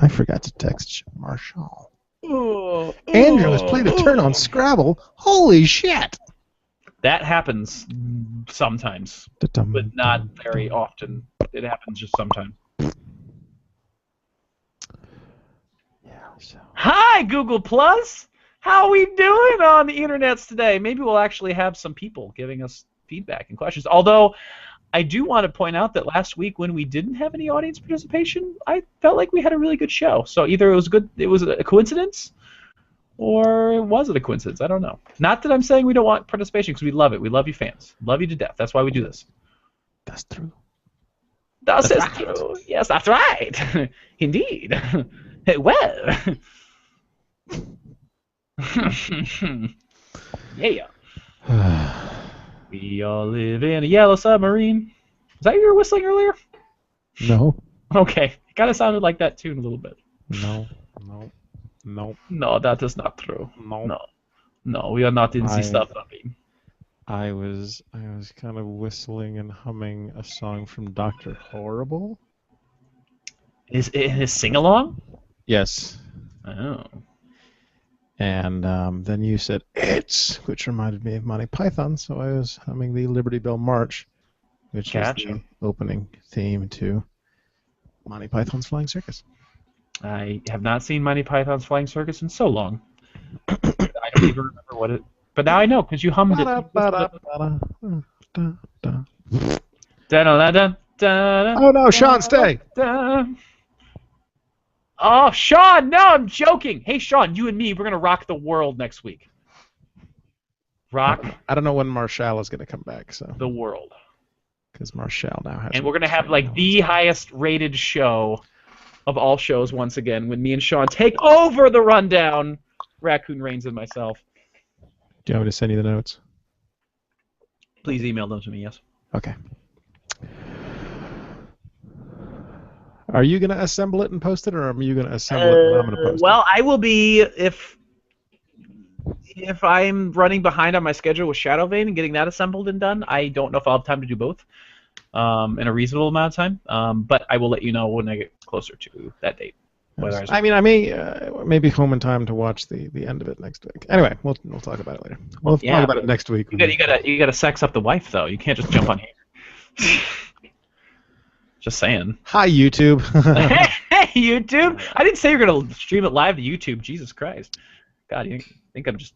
I forgot to text Marshall. Oh, Andrew has played a turn on Scrabble. Holy shit! That happens sometimes, but not very often. It happens just sometimes. Yeah. So. Hi, Google Plus. How are we doing on the internets today? Maybe we'll actually have some people giving us feedback and questions. Although, I do want to point out that last week when we didn't have any audience participation, I felt like we had a really good show. So either it was a coincidence, or was it a coincidence? I don't know. Not that I'm saying we don't want participation, because we love it. We love you fans. Love you to death. That's why we do this. That's true. That's right. True. Yes, that's right. Indeed. Well. Yeah. We all live in a yellow submarine. Was that you were whistling earlier? No. Okay. It kind of sounded like that tune a little bit. No. No, that is not true. No. No, we are not in the submarine. I was kind of whistling and humming a song from Dr. Horrible. Is it his sing-along? Yes. Oh. And then you said, "It's," which reminded me of Monty Python, so I was humming the Liberty Bell March, which is the opening theme to Monty Python's Flying Circus. I have not seen Monty Python's Flying Circus in so long. I don't even remember what it... But now I know, because you hummed it. Oh no, Sean, stay! Oh, Sean, no, I'm joking. Hey, Sean, you and me, we're going to rock the world next week. Rock? I don't know when Marshall is going to come back, so. The world. Because Marshall now has... And we're going to have, like, the highest rated show of all shows once again when me and Sean take over the rundown. Raccoon Reigns and myself. Do you want me to send you the notes? Please email them to me, yes. Okay. Are you going to assemble it and post it, or are you going to assemble it and I'm going to post it? Well, I will be if I'm running behind on my schedule with Shadow Vein and getting that assembled and done. I don't know if I'll have time to do both in a reasonable amount of time, but I will let you know when I get closer to that date. I may be home in time to watch the end of it next week. Anyway, we'll talk about it later. We'll talk about it next week. You gotta sex up the wife though. You can't just jump on here. Just saying. Hi, YouTube. Hey, YouTube. I didn't say you're going to stream it live to YouTube. Jesus Christ. God, you think I'm just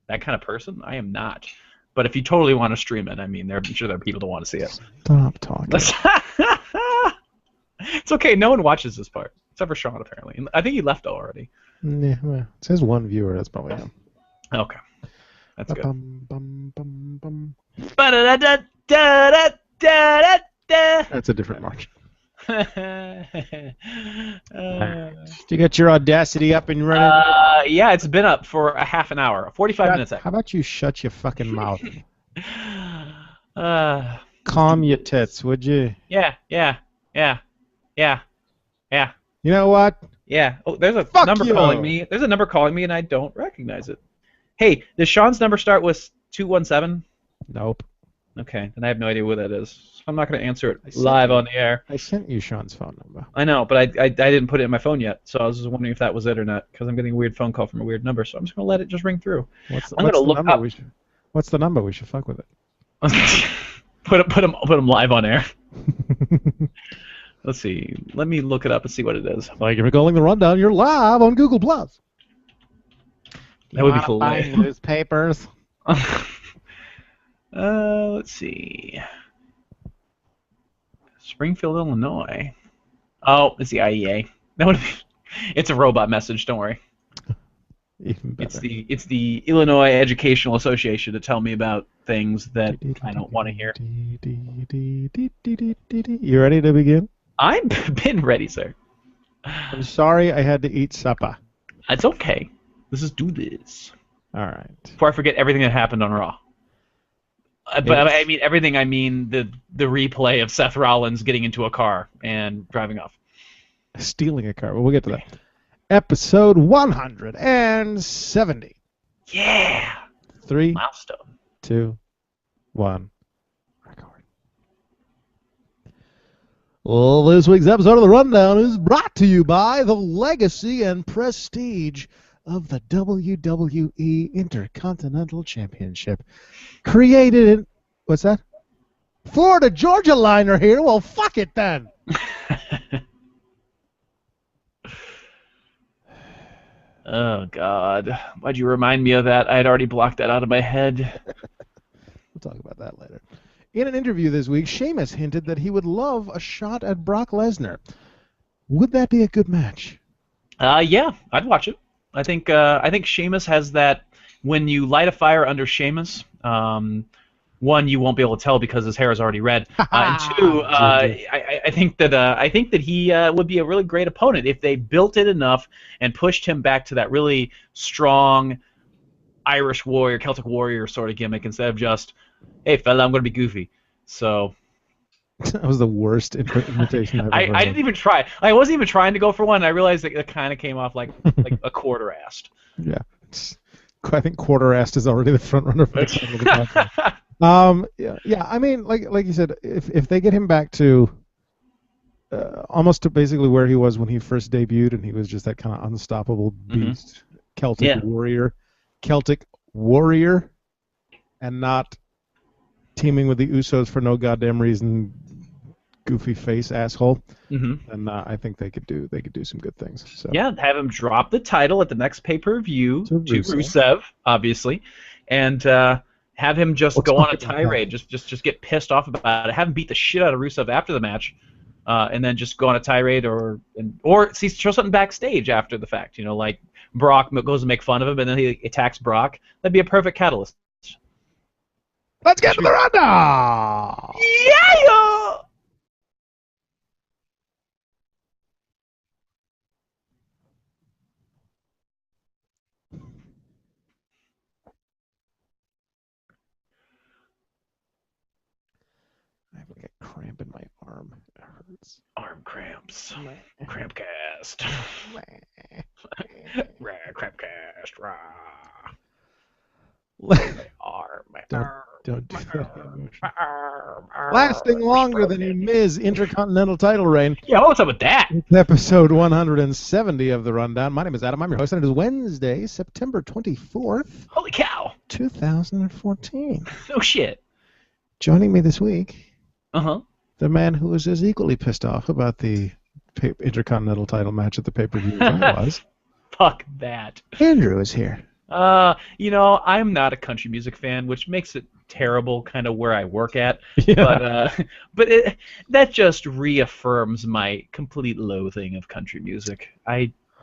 that kind of person? I am not. But if you totally want to stream it, I mean, I'm sure there are people that want to see it. Stop talking. It's okay. No one watches this part. Except for Sean, apparently. I think he left already. Yeah, well, it says one viewer. That's probably him. Okay. That's good. That's a different march. Do you get your Audacity up and running? Yeah, it's been up for a half an hour. 45 minutes. How about you shut your fucking mouth? Calm your tits, would you? Yeah. You know what? Yeah. Oh, there's a number calling me. There's a number calling me, and I don't recognize it. Hey, does Sean's number start with 217? Nope. Okay, then I have no idea what that is. So I'm not going to answer it live on the air. I sent you Sean's phone number. I know, but I didn't put it in my phone yet, so I was just wondering if that was it or not, because I'm getting a weird phone call from a weird number, so I'm just going to let it just ring through. What's the number? We should fuck with it. put him live on air. Let's see. Let me look it up and see what it is. Like you're calling the rundown. You're live on Google Plus. That would be cool. Buying newspapers. Let's see. Springfield, Illinois. Oh, it's the IEA. That would be. It's a robot message. Don't worry. Even better. It's the Illinois Educational Association to tell me about things that I don't want to hear. You ready to begin? I've been ready, sir. I'm sorry I had to eat supper. It's okay. Let's just do this. All right. Before I forget everything that happened on Raw. But I mean everything. I mean the replay of Seth Rollins getting into a car and driving off. Stealing a car. Well, we'll get to that. Episode 170. Yeah. 3, milestone. 2, 1. Record. Well, this week's episode of The Rundown is brought to you by the legacy and prestige of the WWE Intercontinental Championship. Created in, what's that? Florida Georgia liner here? Well, fuck it then. Oh, God. Why'd you remind me of that? I had already blocked that out of my head. We'll talk about that later. In an interview this week, Sheamus hinted that he would love a shot at Brock Lesnar. Would that be a good match? Yeah, I'd watch it. I think Sheamus has that. When you light a fire under Sheamus, one, you won't be able to tell because his hair is already red, and two, I think that he would be a really great opponent if they built it enough and pushed him back to that really strong Irish warrior, Celtic warrior sort of gimmick instead of just, hey fella, I'm going to be goofy. So that was the worst imitation I've ever heard. I didn't even try. I wasn't even trying to go for one. I realized that it kind of came off like a quarter-assed. Yeah. I think quarter-assed is already the front runner for the podcast. Yeah. I mean, like you said, if they get him back to almost to basically where he was when he first debuted, and he was just that kind of unstoppable beast, Celtic warrior, and not teaming with the Usos for no goddamn reason, goofy face asshole. And I think they could do some good things. So yeah, have him drop the title at the next pay-per-view to Rusev, obviously, and have him just go on a tirade, just get pissed off about it. Have him beat the shit out of Rusev after the match, and then just go on a tirade, or show something backstage after the fact. You know, like Brock goes to make fun of him, and then he attacks Brock. That'd be a perfect catalyst. Let's get to the rundown. Yeah. I have like a cramp in my arm. It hurts. Arm cramps. Crampcast. Crampcast. Don't do that. Lasting longer than your Miz Intercontinental title reign. Yeah, what's up with that? It's episode 170 of The Rundown. My name is Adam. I'm your host, and it is Wednesday, September 24th. Holy cow. 2014. No shit. Joining me this week, the man who was as equally pissed off about the Intercontinental title match at the pay-per-view as I was. Fuck that. Andrew is here. I'm not a country music fan, which makes it terrible kind of where I work at. Yeah. But that just reaffirms my complete loathing of country music.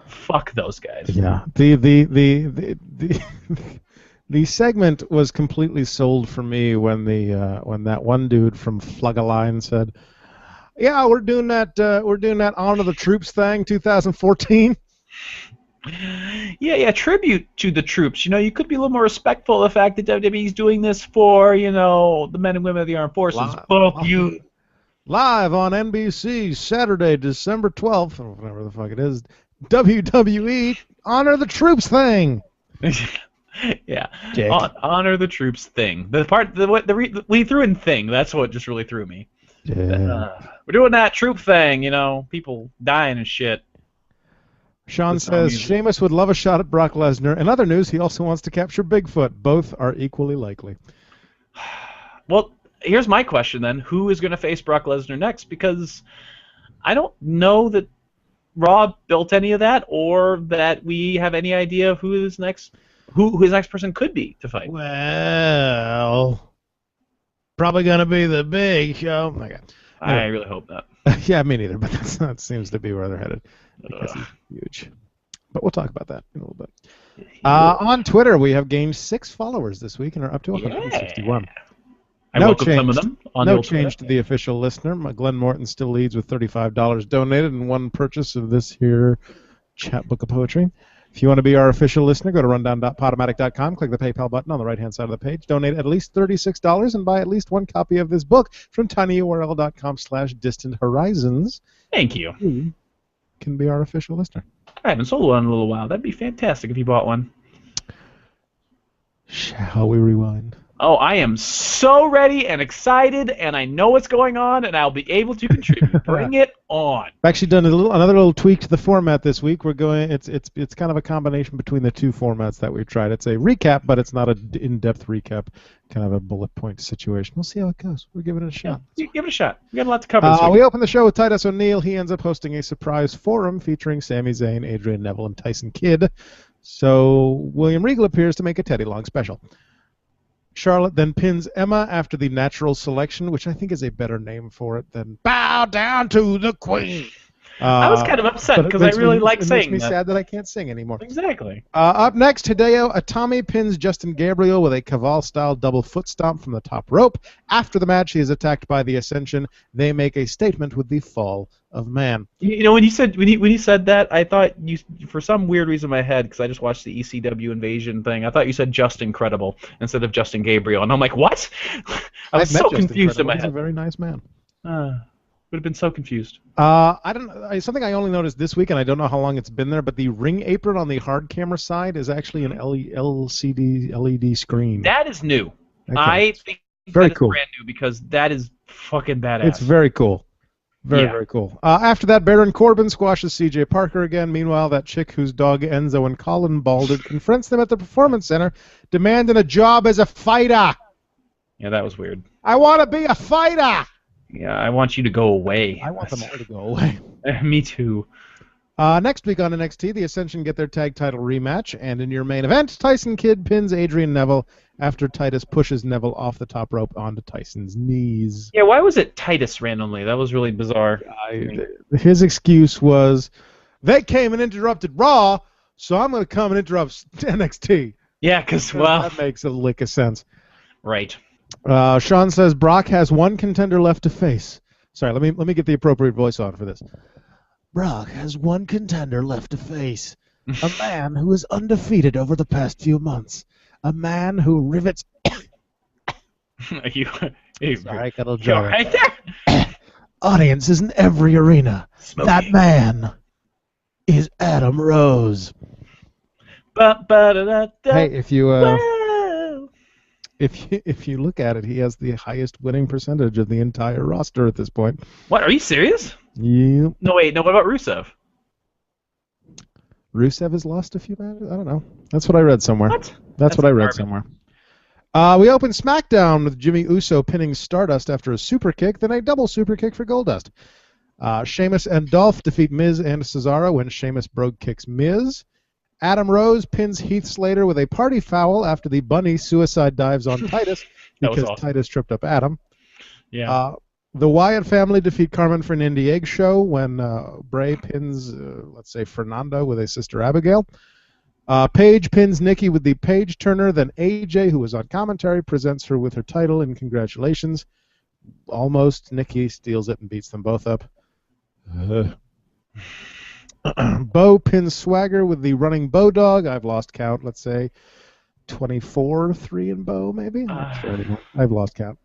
Fuck those guys. Yeah. The segment was completely sold for me when that one dude from Fluggaline said, "Yeah, we're doing that Honor the Troops thing, 2014." Yeah, tribute to the troops. You know, you could be a little more respectful of the fact that WWE's doing this for, the men and women of the armed forces. Live on NBC, Saturday, December 12th, or whatever the fuck it is, WWE Honor the Troops thing. Yeah, honor the troops thing. The part we threw in thing. That's what just really threw me. Yeah. We're doing that troop thing. People dying and shit. Sean says Sheamus would love a shot at Brock Lesnar. In other news, he also wants to capture Bigfoot. Both are equally likely. Well, here's my question then: who is going to face Brock Lesnar next? Because I don't know that Raw built any of that, or that we have any idea of who his next person could be to fight. Well, probably going to be the Big Show. Oh my God. I really hope not. Yeah, me neither, but that seems to be where they're headed. Because he's huge. But we'll talk about that in a little bit. On Twitter, we have gained 6 followers this week and are up to 161. I welcome some of them. No change to the official listener. Glenn Morton still leads with $35 donated and one purchase of this here chat book of poetry. If you want to be our official listener, go to rundown.podomatic.com, click the PayPal button on the right-hand side of the page, donate at least $36, and buy at least one copy of this book from tinyurl.com/distant horizons. Thank you. You can be our official listener. I haven't sold one in a little while. That'd be fantastic if you bought one. Shall we rewind? Oh, I am so ready and excited, and I know what's going on, and I'll be able to contribute. Bring it on. I've actually done another little tweak to the format this week. We're going. It's kind of a combination between the two formats that we've tried. It's a recap, but it's not an in-depth recap. Kind of a bullet point situation. We'll see how it goes. We're giving it a shot. Yeah, give it a shot. We got a lot to cover this week. We open the show with Titus O'Neil. He ends up hosting a surprise forum featuring Sami Zayn, Adrian Neville, and Tyson Kidd. So William Regal appears to make a Teddy Long special. Charlotte then pins Emma after the natural selection, which I think is a better name for it than bow down to the queen. I was kind of upset because I really like saying that. It makes me sad that I can't sing anymore. Exactly. Up next, Hideo Itami pins Justin Gabriel with a Caval-style double foot stomp from the top rope. After the match, he is attacked by the Ascension. They make a statement with the fall of man. You know, when you said that, I thought you, for some weird reason in my head, because I just watched the ECW Invasion thing, I thought you said Just Incredible instead of Justin Gabriel, and I'm like, what? I was so confused in my head. He's a very nice man. Would have been so confused. Something I only noticed this week, and I don't know how long it's been there, but the ring apron on the hard camera side is actually an LCD LED screen. That is new. Okay. I think very that is cool. Brand new because that is fucking badass. It's very cool. Very cool. After that, Baron Corbin squashes C.J. Parker again. Meanwhile, that chick whose dog Enzo and Colin balded confronts them at the Performance Center, demanding a job as a fighter. Yeah, that was weird. I want to be a fighter. Yeah, I want you to go away. I want them all to go away. Me too. Next week on NXT, the Ascension get their tag title rematch, and in your main event, Tyson Kidd pins Adrian Neville after Titus pushes Neville off the top rope onto Tyson's knees. Yeah, why was it Titus randomly? That was really bizarre. His excuse was, they came and interrupted Raw, so I'm going to come and interrupt NXT. Yeah, because, well... That makes a lick of sense. Right. Sean says Brock has one contender left to face. Sorry, let me get the appropriate voice on for this. Brock has one contender left to face. A man who is undefeated over the past few months. A man who rivets... Sorry, I got a little right there. Audiences in every arena. Smokey. That man is Adam Rose. Hey, if you look at it, he has the highest winning percentage of the entire roster at this point. What? Are you serious? Yeah. No, wait. No, what about Rusev? Rusev has lost a few matches? I don't know. That's what I read somewhere. What? That's what I read somewhere. We open SmackDown with Jimmy Uso pinning Stardust after a super kick, then a double super kick for Goldust. Sheamus and Dolph defeat Miz and Cesaro when Sheamus brogue kicks Miz. Adam Rose pins Heath Slater with a party foul after the bunny suicide dives on Titus because awesome. Titus tripped up Adam. Yeah. The Wyatt family defeat Carmen for an Indie Egg show when Bray pins, let's say, Fernando with a sister Abigail. Paige pins Nikki with the Paige Turner. Then AJ, who was on commentary, presents her with her title in congratulations. Almost. Nikki steals it and beats them both up. Bo pins Swagger with the running Bo dog. I've lost count. Let's say 24-3 in Bo, maybe? I've lost count.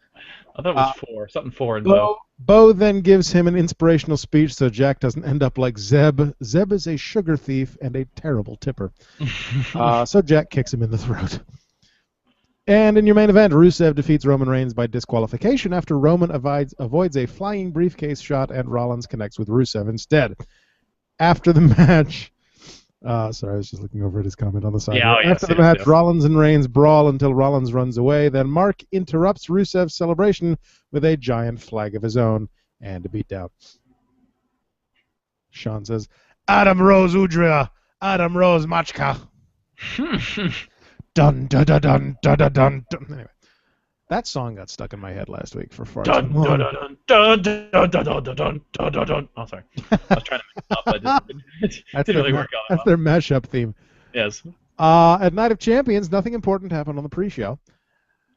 I thought it was 4. Something 4 in Bo. Bo then gives him an inspirational speech so Jack doesn't end up like Zeb. Zeb is a sugar thief and a terrible tipper. So Jack kicks him in the throat. And in your main event, Rusev defeats Roman Reigns by disqualification after Roman avoids a flying briefcase shot and Rollins connects with Rusev instead. After the match... sorry, I was just looking over at his comment on the side. Yeah, After the match, Rollins and Reigns brawl until Rollins runs away. Then Mark interrupts Rusev's celebration with a giant flag of his own and a beatdown. Sean says, Adam Rose Udria, Adam Rose Machka. Dun dun dun dun dun dun dun. Anyway, that song got stuck in my head last week for far too long. Dun dun dun dun dun dun dun dun dun dun. Oh, sorry. I was trying to make it up, but it didn't really work out. That's their mashup theme. Yes. At Night of Champions, nothing important happened on the pre-show.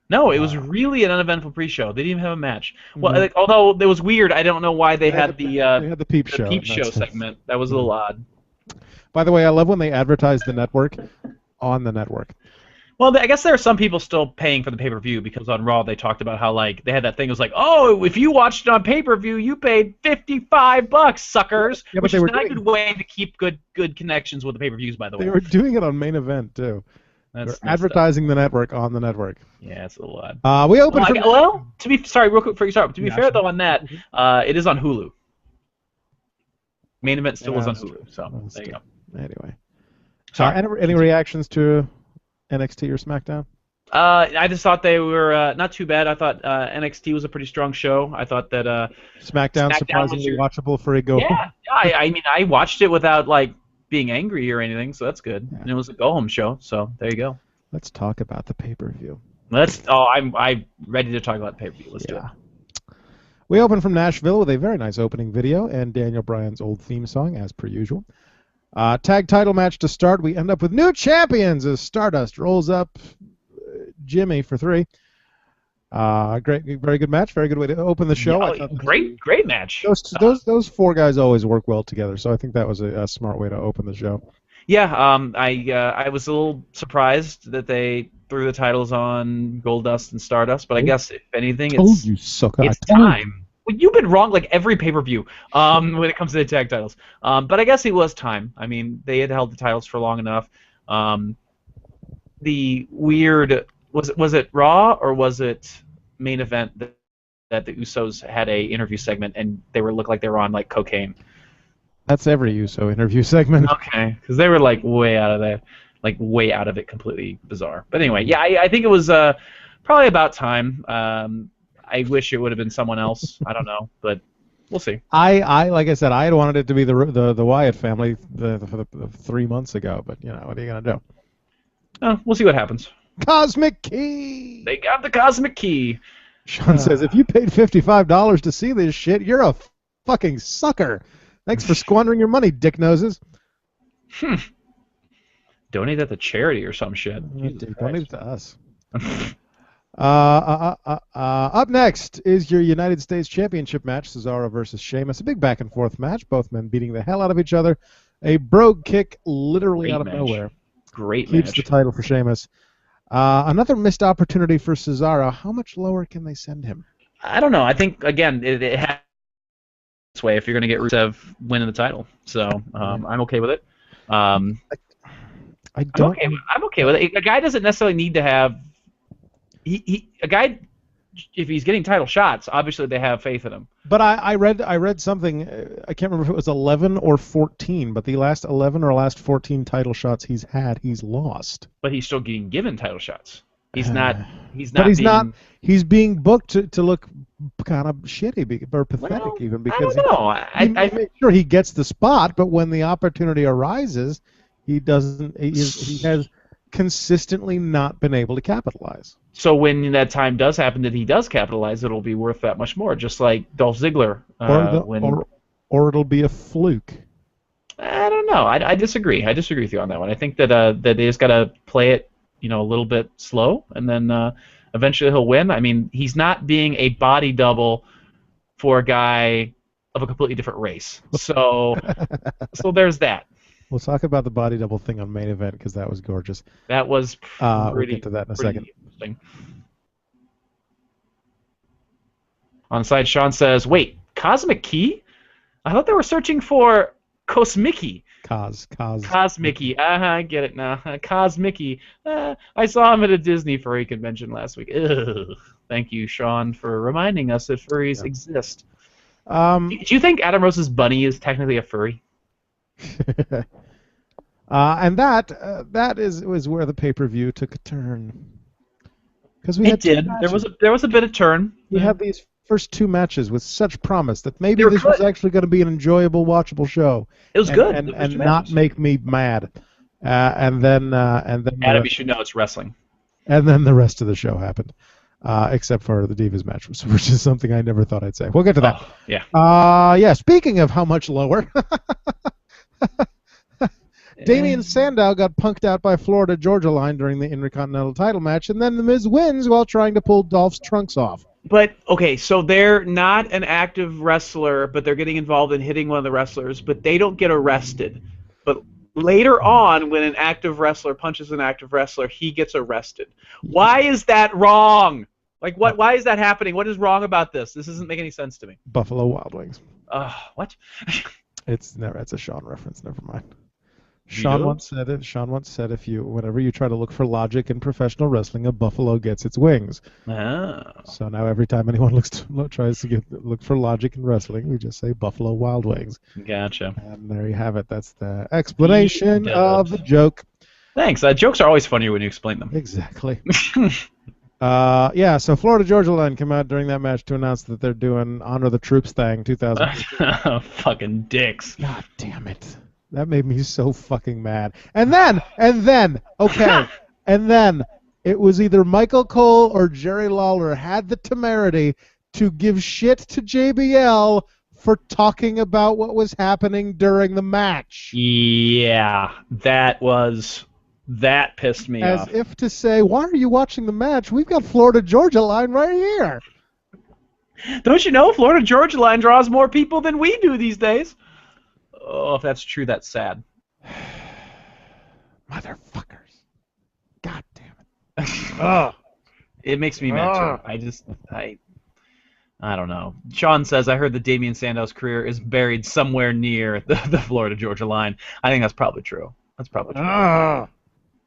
No, it was really an uneventful pre-show. They didn't even have a match. Well, like, although it was weird, I don't know why they had the peep show. Peep show segment. That was a little odd. By the way, I love when they advertise the network on the network. Well, I guess there are some people still paying for the pay-per-view because on Raw they talked about how like they had that thing. It was like, oh, if you watched it on pay-per-view, you paid $55, suckers. Yeah, which is not a good way to keep good connections with the pay-per-views, by the way. They were doing it on main event too. We're That's dumb. advertising the network on the network. Yeah, it's a little odd. We open from. Well, sorry, real quick before you start. To be fair National. though, on that, it is on Hulu. Main event still Yeah, is on that's true. Hulu. So Well, there you still. go. Anyway. Sorry. Any reactions to NXT or SmackDown? I just thought they were not too bad. I thought NXT was a pretty strong show. I thought that SmackDown surprisingly watchable for a go home. Yeah. I mean, I watched it without like being angry or anything, so that's good. Yeah. And it was a go home show, so there you go. Let's talk about the pay-per-view. I'm ready to talk about the pay-per-view. Let's do it. We open from Nashville with a very nice opening video and Daniel Bryan's old theme song, as per usual. Tag title match to start. We end up with new champions as Stardust rolls up Jimmy for 3. Very good match. Very good way to open the show. Yeah, great match. Those 4 guys always work well together, so I think that was a smart way to open the show. Yeah, I was a little surprised that they threw the titles on Goldust and Stardust, but I guess if anything, it's time. Well, you've been wrong like every pay-per-view when it comes to the tag titles. But I guess it was time. I mean, they had held the titles for long enough. The weird was it Raw or was it main event that the Usos had a interview segment and they looked like they were on like cocaine? That's every Uso interview segment. Okay, because they were like way out of it, completely bizarre. But anyway, yeah, I think it was probably about time. I wish it would have been someone else. I don't know, but we'll see. I like I said, I had wanted it to be the Wyatt family the 3 months ago, but you know what are you gonna do? Oh, we'll see what happens. Cosmic Key. They got the Cosmic Key. Sean says, if you paid $55 to see this shit, you're a fucking sucker. Thanks for squandering your money, dick noses. Donate that to charity or some shit. Donate it to us. Up next is your United States Championship match, Cesaro versus Sheamus. A big back-and-forth match, both men beating the hell out of each other. A brogue kick literally out of nowhere. Great Keeps match. the title for Sheamus. Another missed opportunity for Cesaro. How much lower can they send him? I don't know. I think, again, it has this way if you're going to get Rusev winning the title. So I'm okay with it. I'm okay with it. A guy doesn't necessarily need to have... a guy, if he's getting title shots, obviously they have faith in him. But I read something. I can't remember if it was 11 or 14. But the last 11 or last 14 title shots he's had, he's lost. But he's still getting given title shots. He's not. He's being booked to look kind of shitty or pathetic, even because I don't know. I make sure he gets the spot, but when the opportunity arises, he doesn't. He has consistently not been able to capitalize. So when that time does happen that he does capitalize, it'll be worth that much more, just like Dolph Ziggler. Or it'll be a fluke. I don't know. I disagree. I disagree with you on that one. I think that they just got to play it, a little bit slow, and then eventually he'll win. I mean, he's not being a body double for a guy of a completely different race. So there's that. We'll talk about the body double thing on main event because that was gorgeous. That was we'll get to that in a second. Interesting. On the side, Sean says, "Wait, Cosmic Key? I thought they were searching for Cosmickey." Cosmickey. I get it now. Cosmickey. I saw him at a Disney furry convention last week. Ugh. Thank you, Sean, for reminding us that furries exist. Do you think Adam Rose's bunny is technically a furry? And that was where the pay-per-view took a turn. Because it did. There was a bit of turn. We had these first 2 matches with such promise that maybe this was actually going to be an enjoyable, watchable show. It was good, and not make me mad. And then Adam, you should know it's wrestling. And then the rest of the show happened, except for the Divas match, which is something I never thought I'd say. We'll get to that. Yeah. Speaking of how much lower. Damian Sandow got punked out by Florida Georgia Line during the Intercontinental title match, and then The Miz wins while trying to pull Dolph's trunks off. But, okay, so they're not an active wrestler, but they're getting involved in hitting one of the wrestlers, but they don't get arrested. But later on, when an active wrestler punches an active wrestler, he gets arrested. Why is that wrong? Like, why is that happening? What is wrong about this? This doesn't make any sense to me. Buffalo Wild Wings. What? It's a Sean reference. Never mind. Sean once said, whenever you try to look for logic in professional wrestling, a buffalo gets its wings. Oh. So now every time anyone tries to look for logic in wrestling, we just say Buffalo Wild Wings. Gotcha. And there you have it. That's the explanation of the joke. Thanks. Jokes are always funnier when you explain them. Exactly. So Florida Georgia Line came out during that match to announce that they're doing Honor the Troops thing 2015. Fucking dicks. God damn it. That made me so fucking mad. And then, okay, and then it was either Michael Cole or Jerry Lawler had the temerity to give shit to JBL for talking about what was happening during the match. Yeah, that pissed me off. As if to say, why are you watching the match? We've got Florida Georgia Line right here. Don't you know Florida Georgia Line draws more people than we do these days? Oh, if that's true, that's sad. Motherfuckers. God damn it. It makes me mad too. I don't know. Sean says, I heard that Damian Sandow's career is buried somewhere near the Florida Georgia Line. I think that's probably true. That's probably true.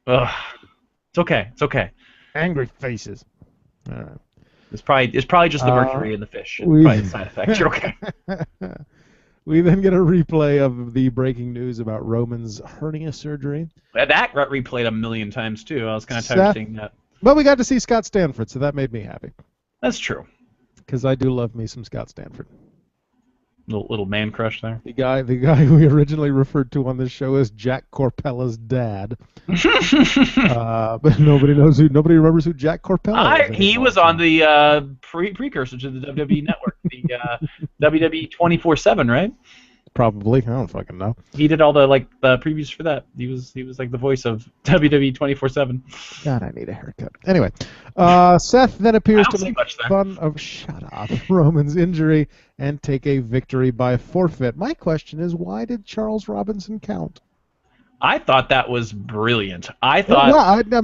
Ugh. It's okay. It's okay. Angry faces. All right. It's probably just the mercury in the fish. It's probably a side effect. You're okay. We then get a replay of the breaking news about Roman's hernia surgery. That got replayed a million times too. I was kind of tired of seeing that. But we got to see Scott Stanford, so that made me happy. That's true. Because I do love me some Scott Stanford. Little man crush there. The guy who we originally referred to on this show as Jack Corpella's dad. But nobody remembers who Jack Corpella is. He was on the precursor to the WWE Network, the WWE 24/7, right? Probably. I don't fucking know. He did all the previews for that. He was like the voice of WWE 24/7. God, I need a haircut. Anyway, Seth then appears to make fun of Roman's injury and take a victory by forfeit. My question is, why did Charles Robinson count? I thought that was brilliant. I'm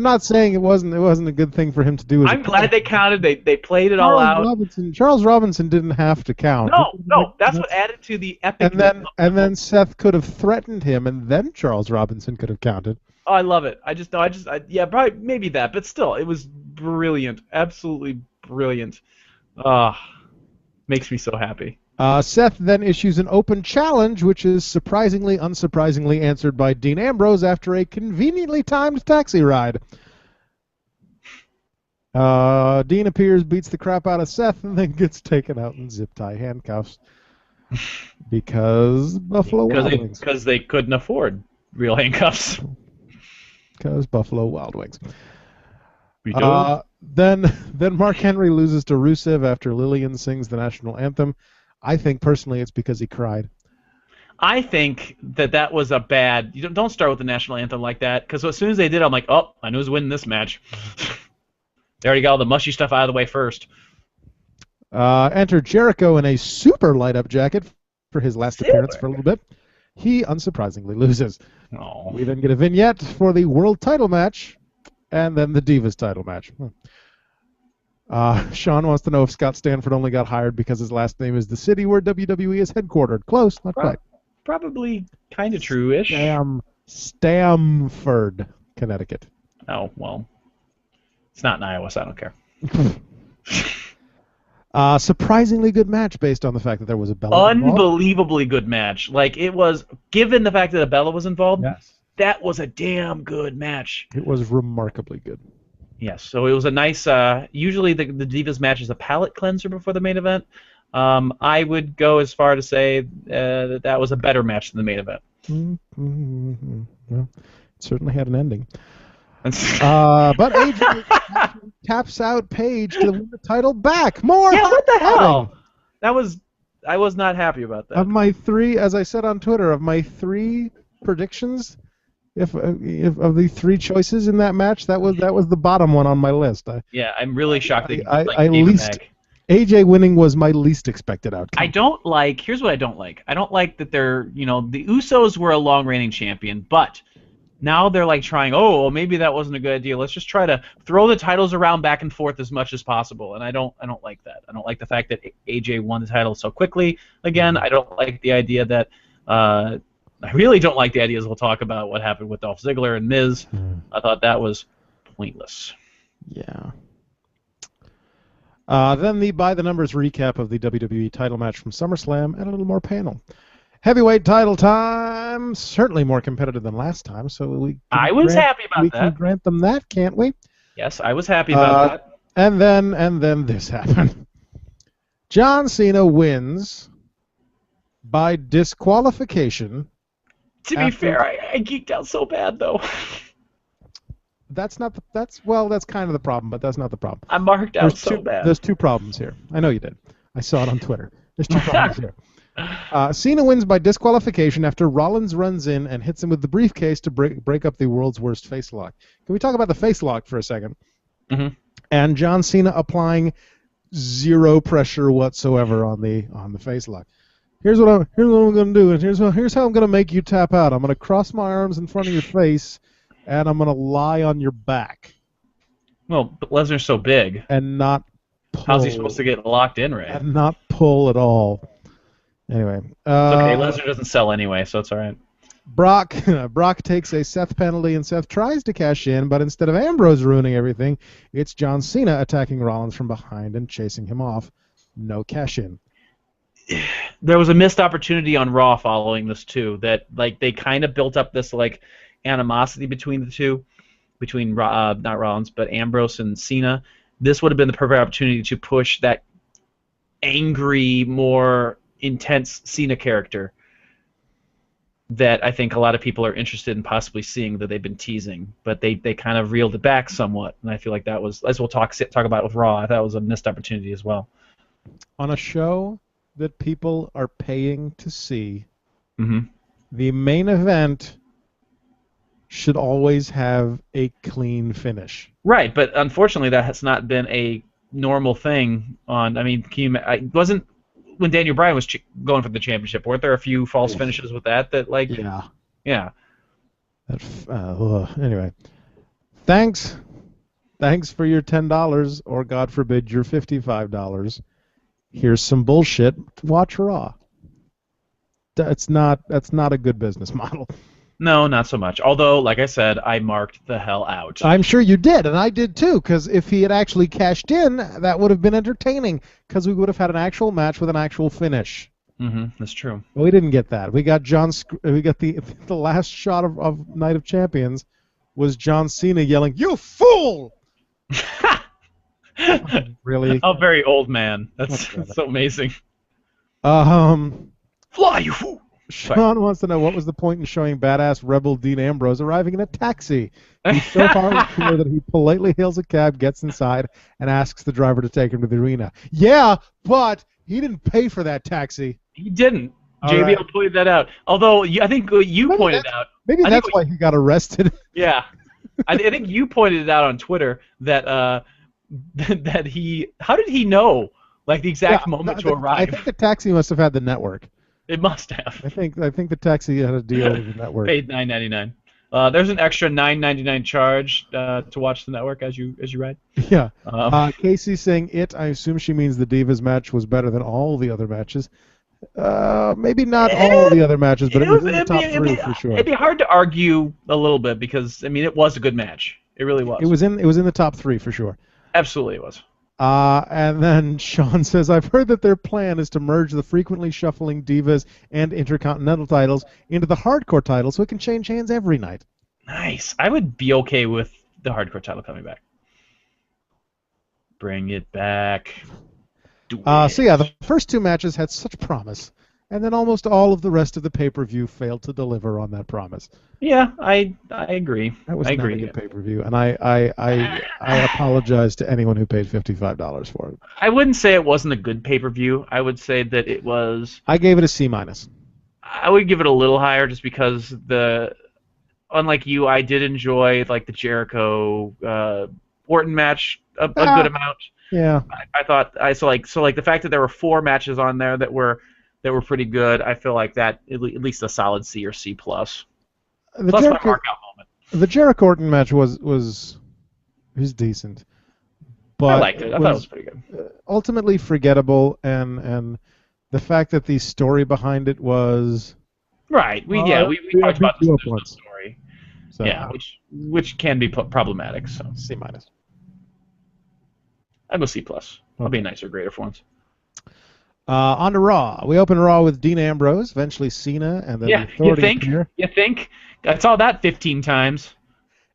not saying it wasn't a good thing for him to do. I'm glad they counted. They played it all out. Charles Robinson didn't have to count. No, that's what added to the epic. And then Seth could have threatened him, and then Charles Robinson could have counted. Oh, I love it. Probably maybe that, but still, it was brilliant. Absolutely brilliant. Makes me so happy. Seth then issues an open challenge, which is unsurprisingly answered by Dean Ambrose after a conveniently timed taxi ride. Dean appears, beats the crap out of Seth, and then gets taken out in zip-tie handcuffs. Because Buffalo Wild Wings. Because they couldn't afford real handcuffs. Because Buffalo Wild Wings. Then Mark Henry loses to Rusev after Lillian sings the national anthem. I think personally it's because he cried. I think that was a bad. You don't start with the national anthem like that, because as soon as they did, I'm like, oh, I knew who's winning this match. They already got all the mushy stuff out of the way first. Enter Jericho in a super light-up jacket for his last appearance for a little bit. He unsurprisingly loses. Oh. We then get a vignette for the world title match, and then the Divas title match. Sean wants to know if Scott Stanford only got hired because his last name is the city where WWE is headquartered. Close, not quite. Probably kind of true-ish. Stamford, Connecticut. Oh, well. It's not in Iowa, so I don't care. Surprisingly good match based on the fact that there was a Bella Unbelievably good match. It was, given the fact that a Bella was involved, yes. That was a damn good match. It was remarkably good. Yes, so it was a nice. Usually the Divas match is a palate cleanser before the main event. I would go as far to say that was a better match than the main event. Mm-hmm. Well, it certainly had an ending. But AJ taps out Paige to win the title back. More. Yeah, what the hell? I was not happy about that. Of my three, as I said on Twitter, of my three predictions. If of the three choices in that match, that was the bottom one on my list. I'm really shocked that AJ winning was my least expected outcome. Here's what I don't like. I don't like that they're, the Usos were a long reigning champion, but now they're trying, maybe that wasn't a good idea. Let's just try to throw the titles around back and forth as much as possible. And I don't like that. I don't like the fact that AJ won the title so quickly. Again, I don't like the idea that I really don't like the ideas we'll talk about what happened with Dolph Ziggler and Miz. I thought that was pointless. Yeah. Then the by the numbers recap of the WWE title match from SummerSlam and a little more panel. Heavyweight title time, certainly more competitive than last time, so I was happy about we that. can grant them that, can't we? Yes, I was happy about that. And then this happened. John Cena wins by disqualification. To be fair, I geeked out so bad though. That's not the, that's kind of the problem, but that's not the problem. I marked out so bad. There's two problems here. I know you did. I saw it on Twitter. There's two problems here. Cena wins by disqualification after Rollins runs in and hits him with the briefcase to break up the world's worst face lock. Can we talk about the face lock for a second? Mm-hmm. And John Cena applying zero pressure whatsoever on the face lock. Here's what I'm going to do, and here's how I'm going to make you tap out. I'm going to cross my arms in front of your face, and I'm going to lie on your back. Well, but Lesnar's so big. And not pull. How's he supposed to get locked in, right? And not pull at all. Anyway. It's okay. Lesnar doesn't sell anyway, so it's all right. Brock takes a Seth penalty, and Seth tries to cash in, but instead of Ambrose ruining everything, it's John Cena attacking Rollins from behind and chasing him off. No cash in. There was a missed opportunity on Raw following this too. That like they kind of built up this like animosity between the two, between not Rollins but Ambrose and Cena. This would have been the perfect opportunity to push that angry, more intense Cena character that I think a lot of people are interested in possibly seeing that they've been teasing, but they kind of reeled it back somewhat, and I feel like that was, as we'll talk about with Raw, I thought it was a missed opportunity as well. On a show that people are paying to see, mm-hmm. the main event should always have a clean finish. Right, but unfortunately that has not been a normal thing on, I mean, it wasn't when Daniel Bryan was going for the championship. Weren't there a few false finishes with that like... Yeah. Anyway. Thanks for your $10, or God forbid your $55. Here's some bullshit. Watch Raw. That's not a good business model. No, not so much. Although, like I said, I marked the hell out. I'm sure you did, and I did too, because if he had actually cashed in, that would have been entertaining, because we would have had an actual match with an actual finish. Mm-hmm, that's true. But we didn't get that. We got the last shot of Night of Champions was John Cena yelling, "You fool!" Really? Oh, very old man. That's so amazing. Fly, you fool! Sean wants to know what was the point in showing badass rebel Dean Ambrose arriving in a taxi. He's so far clear that he politely hails a cab, gets inside, and asks the driver to take him to the arena. Yeah, but he didn't pay for that taxi. He didn't. JBL pointed that out. Although I think you pointed out. Maybe that's why he got arrested. Yeah, I think you pointed it out on Twitter that that he. How did he know like the exact moment to arrive? I think the taxi must have had the network. It must have. I think the taxi had a deal with the network. Paid $9.99. There's an extra $9.99 charge to watch the network as you ride. Yeah. Casey saying I assume she means the Divas match was better than all the other matches. Maybe not all the other matches, but it was in the top three for sure. It'd be hard to argue a little bit because I mean it was a good match. It really was. It was in the top three for sure. Absolutely, it was. And then Sean says, I've heard that their plan is to merge the frequently shuffling Divas and Intercontinental titles into the Hardcore title so it can change hands every night. Nice. I would be okay with the Hardcore title coming back. Bring it back. So yeah, the first two matches had such promise, and then almost all of the rest of the pay-per-view failed to deliver on that promise. Yeah, I agree. That was not a good pay-per-view, and I apologize to anyone who paid $55 for it. I wouldn't say it wasn't a good pay-per-view. I would say that it was... I gave it a C-. I would give it a little higher just because unlike you, I did enjoy like the Jericho Orton match a good amount. Yeah. I thought so the fact that there were 4 matches on there that were pretty good. I feel like that at least a solid C or C plus. Plus my markout moment. The Jericho Orton match was decent, but I liked it. I thought it was pretty good. Ultimately forgettable, and the fact that the story behind it was Right. We I talked beat about this. you up There's no once. story. So Yeah, which can be problematic. So C minus. I'll go C plus. I'll be Okay. a nicer grader for once. On to Raw. We open Raw with Dean Ambrose, eventually Cena, and then the Yeah, you Authority think? appear. You think? I saw that 15 times.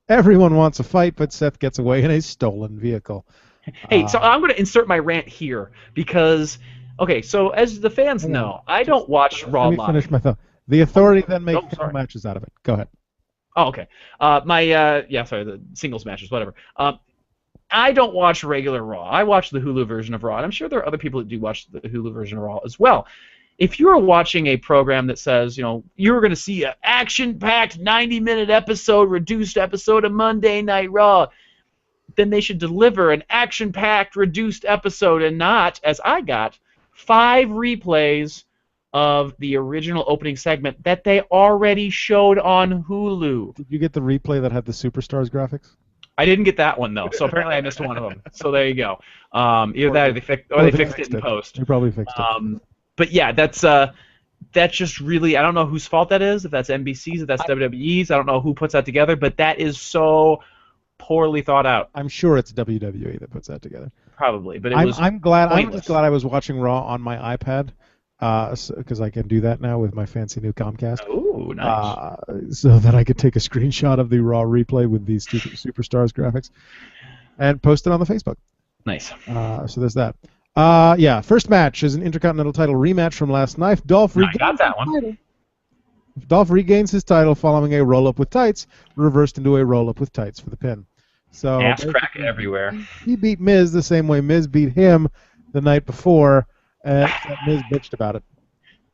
Everyone wants a fight, but Seth gets away in a stolen vehicle. Hey, so I'm going to insert my rant here because, okay, so as the fans Hang on. know, I Just don't watch Raw let me live. finish my thought. The Authority then make Oh, title sorry. matches out of it. Go ahead. Oh, okay. Sorry, the singles matches, whatever. I don't watch regular Raw. I watch the Hulu version of Raw, and I'm sure there are other people that do watch the Hulu version of Raw as well. If you're watching a program that says, you're going to see an action-packed 90-minute episode, reduced episode of Monday Night Raw, then they should deliver an action-packed, reduced episode and not, as I got, 5 replays of the original opening segment that they already showed on Hulu. Did you get the replay that had the Superstars graphics? I didn't get that one though, so apparently I missed one of them. So there you go. Either that or they fixed it in post. They probably fixed it. But yeah, that's just really, I don't know whose fault that is. If that's NBC's, if that's WWE's, I don't know who puts that together. But that is so poorly thought out. I'm sure it's WWE that puts that together. Probably, but it was. I'm glad. Pointless. I'm just glad I was watching Raw on my iPad, because I can do that now with my fancy new Comcast. Oh, nice. So that I could take a screenshot of the Raw replay with these Superstars graphics, and post it on the Facebook. Nice. So there's that. First match is an Intercontinental title rematch from last night. Dolph regains got that one. title. Dolph regains his title following a roll-up with tights, reversed into a roll-up with tights for the pin. So ass crack everywhere. He beat Miz the same way Miz beat him the night before, and Miz bitched about it.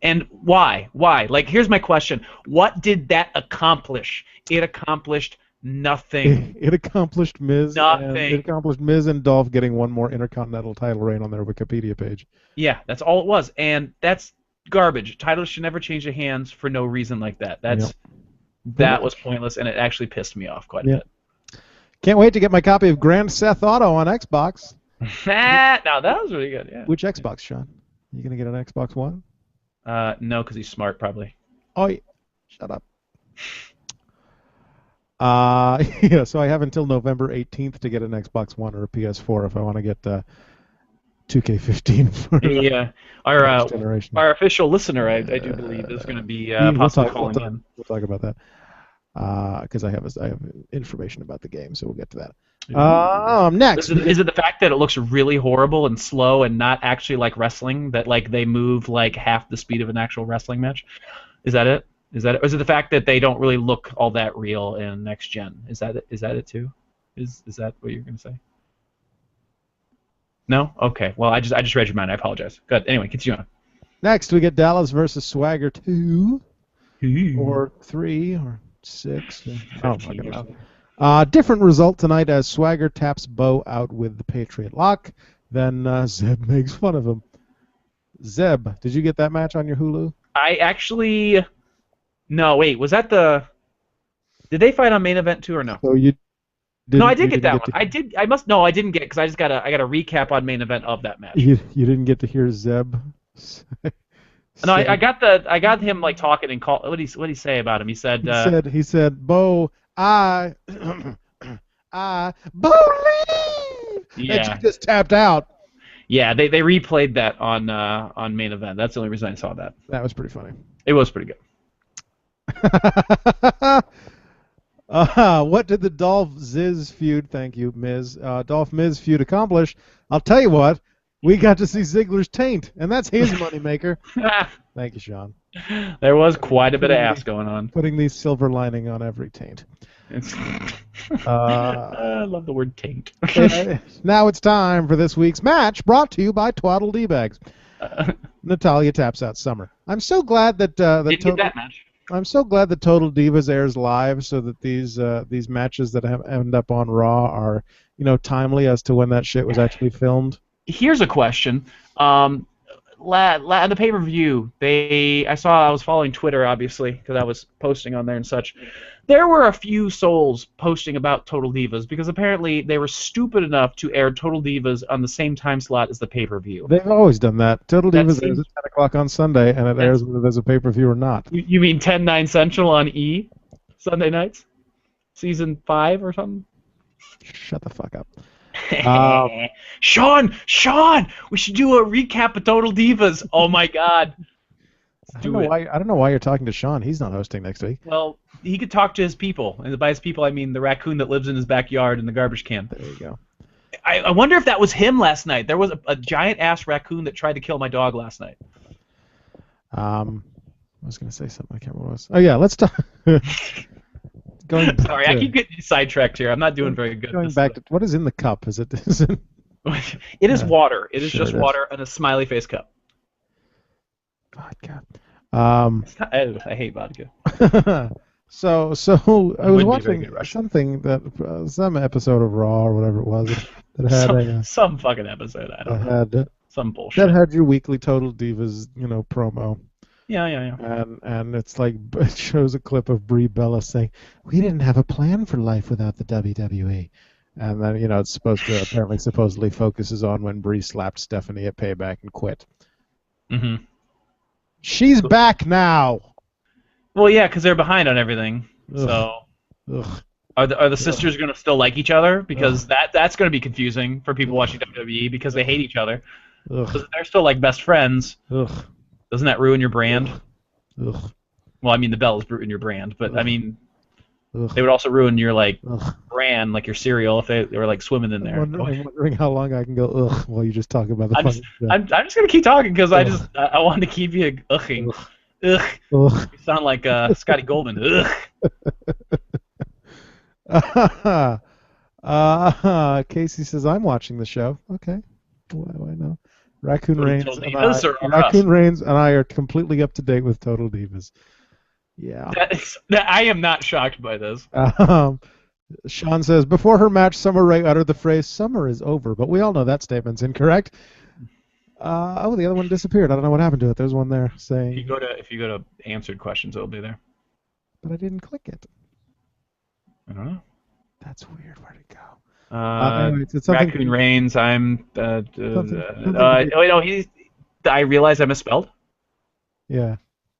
And why? Why? Like, here's my question. What did that accomplish? It accomplished nothing. It accomplished Miz. Nothing. It accomplished Miz and Dolph getting one more Intercontinental title reign on their Wikipedia page. Yeah, that's all it was, and that's garbage. Titles should never change their hands for no reason like that. That was pointless, and it actually pissed me off quite a bit. Can't wait to get my copy of Grand Theft Auto on Xbox. Now that was really good. Yeah. Which Xbox, Sean? You gonna get an Xbox One? No, because he's smart, probably. Oh, yeah. Shut up. So I have until November 18th to get an Xbox One or a PS4 if I want to get 2K15 for yeah. Our official listener, I do believe, is going to be possibly calling in. We'll talk about that because I have information about the game, so we'll get to that. Next, is it the fact that it looks really horrible and slow and not actually like wrestling? That like they move like half the speed of an actual wrestling match? Is that it? Is that it? Or is it the fact that they don't really look all that real in next gen? Is that it? Is that it too? Is that what you're gonna say? No? Okay. Well, I just read your mind. I apologize. Good. Anyway, continue on. Next, we get Dallas versus Swagger 2, or 3, or 6. I don't fucking know. Different result tonight as Swagger taps Bo out with the Patriot Lock. Then Zeb makes fun of him. Zeb, did you get that match on your Hulu? I actually... No, wait. Was that the... Did they fight on main event too or no? So you no, I did get that one. I didn't get it because I got a recap on main event of that match. You didn't get to hear Zeb. No, I got him like talking and call. What did he say about him? He said. He said, Bo, I believe that you just tapped out. Yeah, they replayed that on main event. That's the only reason I saw that. That was pretty funny. It was pretty good. What did the Dolph Ziz feud, thank you, Miz, Dolph Miz feud accomplish? I'll tell you what, we got to see Ziggler's taint, and that's his moneymaker. Thank you, Sean. There was quite a bit of ass going on. Putting the silver lining on every taint. I love the word taint. Now it's time for this week's match, brought to you by Twaddle D-Bags. Natalya taps out Summer. I'm so glad that didn't get that match. I'm so glad that Total Divas airs live, so that these matches that end up on Raw are, timely as to when that shit was actually filmed. Here's a question. the pay-per-view, I was following Twitter, obviously, because I was posting on there and such. There were a few souls posting about Total Divas, because apparently they were stupid enough to air Total Divas on the same time slot as the pay-per-view. They've always done that. Total That Divas airs seems, at 10 o'clock on Sunday, and it airs whether there's a pay-per-view or not. you mean 10/9 Central on E, Sunday nights? Season 5 or something? Shut the fuck up. Sean, we should do a recap of Total Divas. Oh my God. I don't know why you're talking to Sean. He's not hosting next week. Well, he could talk to his people, and by his people I mean the raccoon that lives in his backyard in the garbage can. There you go. I wonder if that was him last night. There was a giant ass raccoon that tried to kill my dog last night. I was going to say something. I can't remember what it was. Oh yeah, let's talk. Sorry, I keep getting sidetracked here. I'm not doing very good. Going back to what is in the cup? Is it? It is water. It is Sure just it is. water and a smiley face cup. Vodka. I hate vodka. So I was watching something that some episode of Raw or whatever it was that had some fucking episode. I don't know. Some bullshit. That had your weekly Total Divas, promo. Yeah. And it's like it shows a clip of Brie Bella saying, "We didn't have a plan for life without the WWE." And then it's supposedly focuses on when Brie slapped Stephanie at Payback and quit. Mm-hmm. She's back now. Well, yeah, because they're behind on everything. Ugh. So, are the sisters going to still like each other? Because that's going to be confusing for people watching WWE because they hate each other. They're still like best friends. Ugh. Doesn't that ruin your brand? Ugh. Well, I mean the Bellas ruin your brand, but I mean Ugh. they would also ruin your brand, like your cereal, if they were like swimming in there. I'm wondering how long I can go ugh while you just talk about the I'm just gonna keep talking because I wanted to keep you ughing. Ugh. You sound like Scotty Goldman. Ugh. Casey says I'm watching the show. Okay. Why do I know? Raccoon Reigns and I are completely up to date with Total Divas. Yeah. I am not shocked by this. Sean says, before her match, Summer Rae uttered the phrase, "Summer is over," but we all know that statement's incorrect. The other one disappeared. I don't know what happened to it. There's one there saying... If you go to answered questions, it'll be there. But I didn't click it. I don't know. That's weird. Where'd it go? Anyway, Raccoon Reigns. I realize I misspelled. Yeah.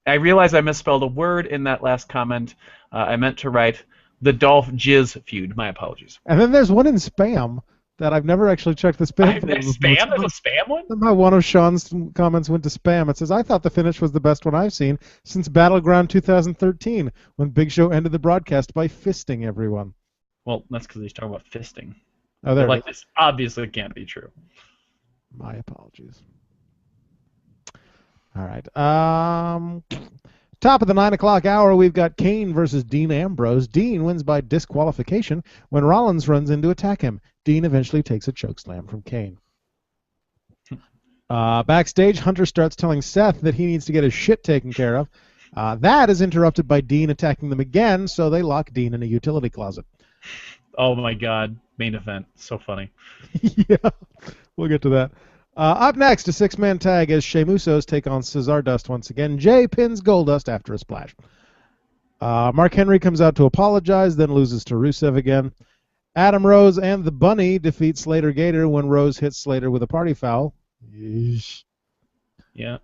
I realize I misspelled a word in that last comment. I meant to write the Dolph Jizz feud. My apologies. And then there's one in spam that I've never actually checked the spam. There's spam? There's a spam one? Somehow one of Sean's comments went to spam. It says, I thought the finish was the best one I've seen since Battleground 2013, when Big Show ended the broadcast by fisting everyone. Well, that's because he's talking about fisting. Oh, there it is. This obviously can't be true. My apologies. All right. Top of the 9 o'clock hour, we've got Kane versus Dean Ambrose. Dean wins by disqualification when Rollins runs in to attack him. Dean eventually takes a chokeslam from Kane. Backstage, Hunter starts telling Seth that he needs to get his shit taken care of. That is interrupted by Dean attacking them again, so they lock Dean in a utility closet. Oh my God. Main event. So funny. Yeah, we'll get to that. Up next, a six-man tag as Sheamus Usos take on Cesar Dust once again. Jay pins Goldust after a splash. Mark Henry comes out to apologize, then loses to Rusev again. Adam Rose and the Bunny defeat Slater Gator when Rose hits Slater with a party foul. Yeesh. Yeah.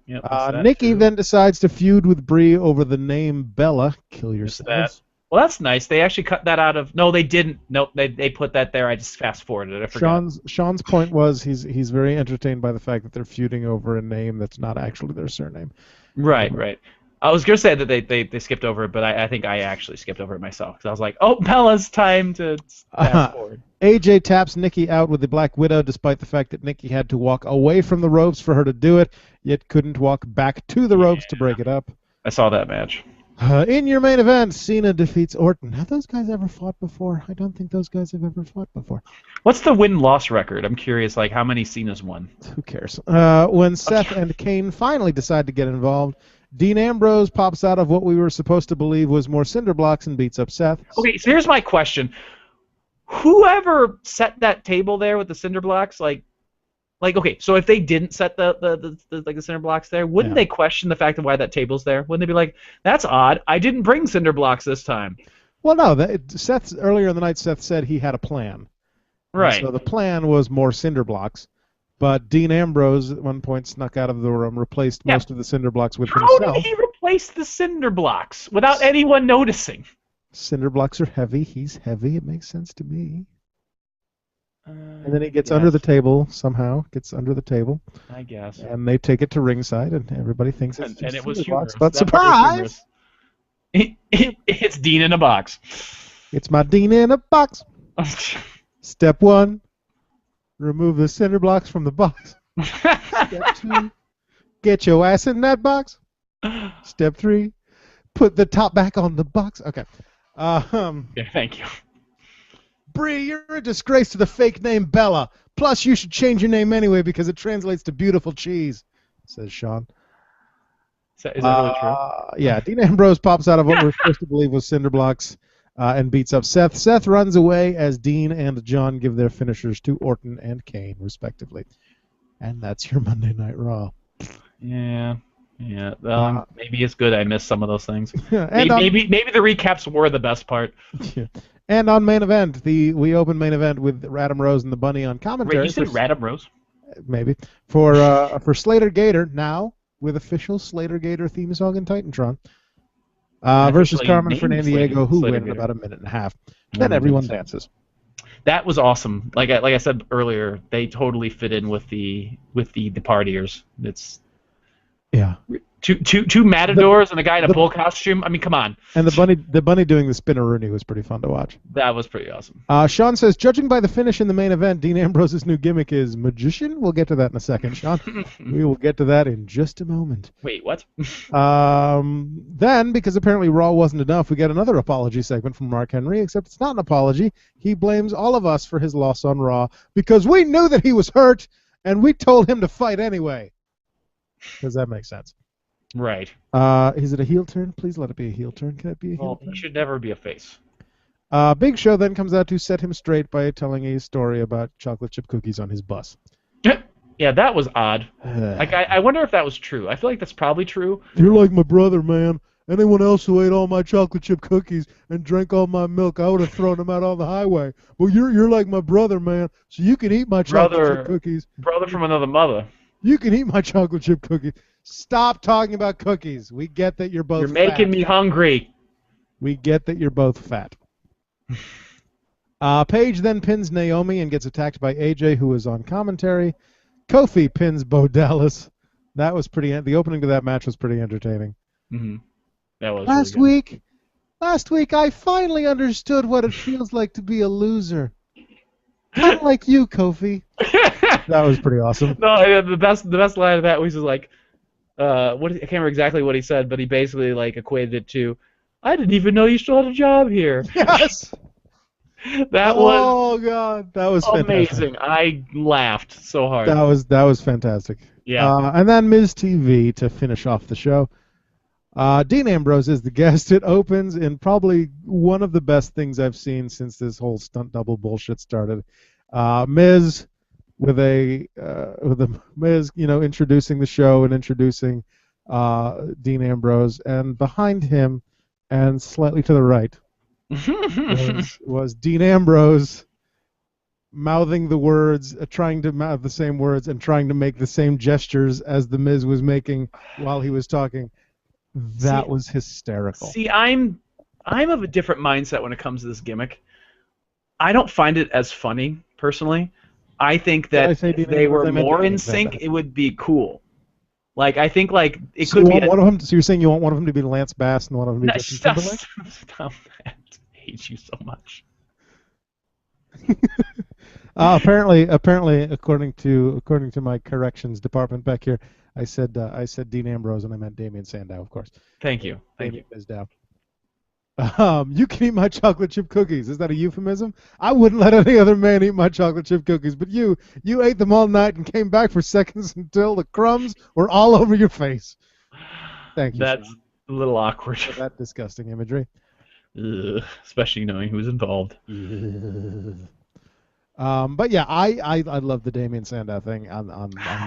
Nikki then decides to feud with Brie over the name Bella. Kill yourselves. Well, that's nice. They actually cut that out of... No, they didn't. Nope, they put that there. I just fast-forwarded it. I forgot. Sean's point was he's very entertained by the fact that they're feuding over a name that's not actually their surname. Right. I was going to say that they skipped over it, but I think I actually skipped over it myself. Because I was like, oh, Bella's time to fast-forward. AJ taps Nikki out with the Black Widow, despite the fact that Nikki had to walk away from the ropes for her to do it, yet couldn't walk back to the ropes to break it up. I saw that match. In your main event, Cena defeats Orton. Have those guys ever fought before? I don't think those guys have ever fought before. What's the win-loss record? I'm curious, how many Cena's won? Who cares? When Seth and Kane finally decide to get involved, Dean Ambrose pops out of what we were supposed to believe was more cinder blocks and beats up Seth. Okay, so here's my question. Whoever set that table there with the cinder blocks, Like, okay, so if they didn't set the like the cinder blocks there, wouldn't Yeah. they question the fact of why that table's there? Wouldn't they be like, "That's odd. I didn't bring cinder blocks this time." Well, no. Seth earlier in the night, Seth said he had a plan, and Right. so the plan was more cinder blocks. But Dean Ambrose at one point snuck out of the room, replaced Yeah. most of the cinder blocks with How did himself. he replace the cinder blocks without anyone noticing? Cinder blocks are heavy. He's heavy. It makes sense to me. And then he gets under the Yes, table somehow. Gets under the table, I guess. and they take it to ringside, and everybody thinks it's And just it was cinder blocks. humorous. But That part was surprise! humorous. It's Dean in a box. It's my Dean in a box. Step 1, remove the cinder blocks from the box. Step 2, get your ass in that box. Step 3, put the top back on the box. Okay. Yeah, thank you. Bree, you're a disgrace to the fake name Bella. Plus, you should change your name anyway because it translates to beautiful cheese, says Sean. Is that really true? Yeah, Dean Ambrose pops out of what we're supposed to believe was cinder blocks and beats up Seth. Seth runs away as Dean and John give their finishers to Orton and Kane, respectively. And that's your Monday Night Raw. Yeah. Well, maybe it's good I missed some of those things. and maybe the recaps were the best part. Yeah. And on main event, we open main event with Radam Rose and the Bunny on commentary. Wait, you said Radam Rose? Maybe for Slater Gator now with official Slater Gator theme song in Titantron. Versus Carmen Fernandiego, who win in about a minute and a half. Then everyone dances. That was awesome. Like I said earlier, they totally fit in with the partiers. It's yeah. Two matadors and a guy in a bull costume. I mean, come on. And the bunny doing the spinneroonie was pretty fun to watch. That was pretty awesome. Sean says, judging by the finish in the main event, Dean Ambrose's new gimmick is magician. We'll get to that in a second, Sean. We will get to that in just a moment. Wait, what? Then, because apparently Raw wasn't enough, we get another apology segment from Mark Henry, except it's not an apology. He blames all of us for his loss on Raw because we knew that he was hurt and we told him to fight anyway. Does that make sense? Right. Is it a heel turn? Please let it be a heel turn. Can it be a heel turn? He should never be a face. Big Show then comes out to set him straight by telling a story about chocolate chip cookies on his bus. Yeah, that was odd. Like, I wonder if that was true. I feel like that's probably true. You're like my brother, man. Anyone else who ate all my chocolate chip cookies and drank all my milk, I would have thrown them out on the highway. Well, you're like my brother, man. So you can eat my chocolate chip cookies. Brother from another mother. You can eat my chocolate chip cookies. Stop talking about cookies. We get that you're both You're making me hungry. We get that you're both fat. Paige then pins Naomi and gets attacked by AJ, who is on commentary. Kofi pins Bo Dallas. That was pretty. The opening to that match was pretty entertaining. Mm-hmm. That was Last week, I finally understood what it feels like to be a loser. Not like you, Kofi. That was pretty awesome. No, the best line of that was like, I can't remember exactly what he said, but he basically like equated it to, I didn't even know you still had a job here. Yes. That was. Oh God, that was amazing. Fantastic. I laughed so hard. That was fantastic. Yeah. And then Miz TV to finish off the show. Dean Ambrose is the guest. It opens in probably one of the best things I've seen since this whole stunt double bullshit started. Miz with a Miz, introducing the show and introducing Dean Ambrose, and behind him and slightly to the right was Dean Ambrose mouthing the words, trying to mouth the same words and trying to make the same gestures as the Miz was making while he was talking. That was hysterical. See, I'm of a different mindset when it comes to this gimmick. I don't find it as funny, personally. I think that if they were more in sync, it would be cool. Like, I think, like, it could be... one of them, so you're saying you want one of them to be Lance Bass and one of them to be Justin Timberlake? Stop that. I hate you so much. Apparently, according to my corrections department back here, I said Dean Ambrose and I meant Damian Sandow, of course. Thank you. Sandow. You can eat my chocolate chip cookies. Is that a euphemism? I wouldn't let any other man eat my chocolate chip cookies, but you ate them all night and came back for seconds until the crumbs were all over your face. Thank you. That's Sean, a little awkward. for that disgusting imagery. Ugh, especially knowing who's involved. But yeah, I love the Damien Sandow thing on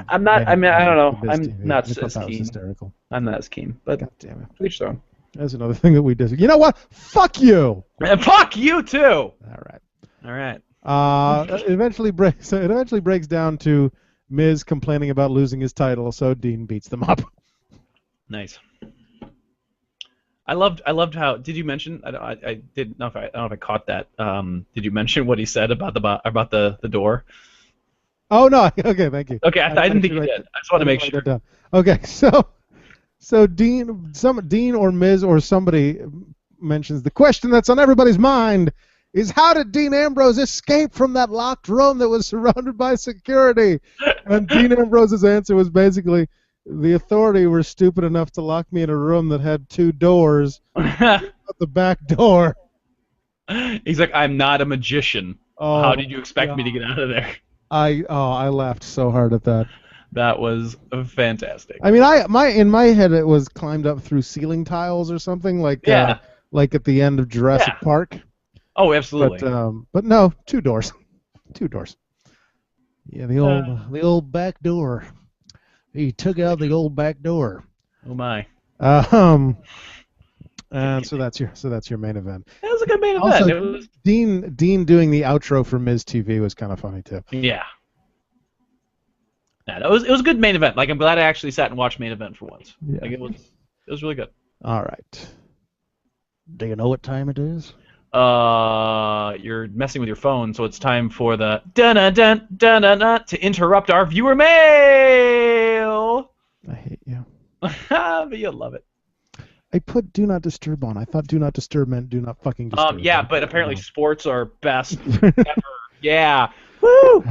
I'm not. I main mean, I don't event know. the Biz I'm TV. not I thought as that was keen. hysterical. I'm not as keen. But God damn it. to each their own. That's another thing that we did. You know what? Fuck you. And fuck you too. All right. All right. It eventually breaks down to Miz complaining about losing his title, so Dean beats them up. Nice. I loved how. Did you mention? I didn't know if I don't know if I caught that. Did you mention what he said about the door? Oh no. Okay, thank you. Okay, I didn't think you did. I just wanted to make sure. Down. Okay, so Dean or Miz or somebody mentions the question that's on everybody's mind is how did Dean Ambrose escape from that locked room that was surrounded by security? And Dean Ambrose's answer was basically, the authority were stupid enough to lock me in a room that had 2 doors, the back door. He's like, I'm not a magician. Oh, how did you expect me to get out of there? I laughed so hard at that. That was fantastic. I mean, in my head it was climbed up through ceiling tiles or something like at the end of Jurassic Park. Oh, absolutely. But no, 2 doors. 2 doors. Yeah, the old back door. He took out the old back door. Oh my. And so that's your main event. That was a good main event. Also, it was... Dean doing the outro for Miz TV was kind of funny too. Yeah. Yeah, it was a good main event. Like, I'm glad I actually sat and watched main event for once. Yeah. Like, it was really good. All right. Do you know what time it is? You're messing with your phone, so it's time for the dun-dun-dun-dun-dun to interrupt our viewer mail. I hate you. But you'll love it. I put do not disturb on. I thought do not disturb meant do not fucking disturb. Yeah, but apparently sports are best ever. Yeah. Woo!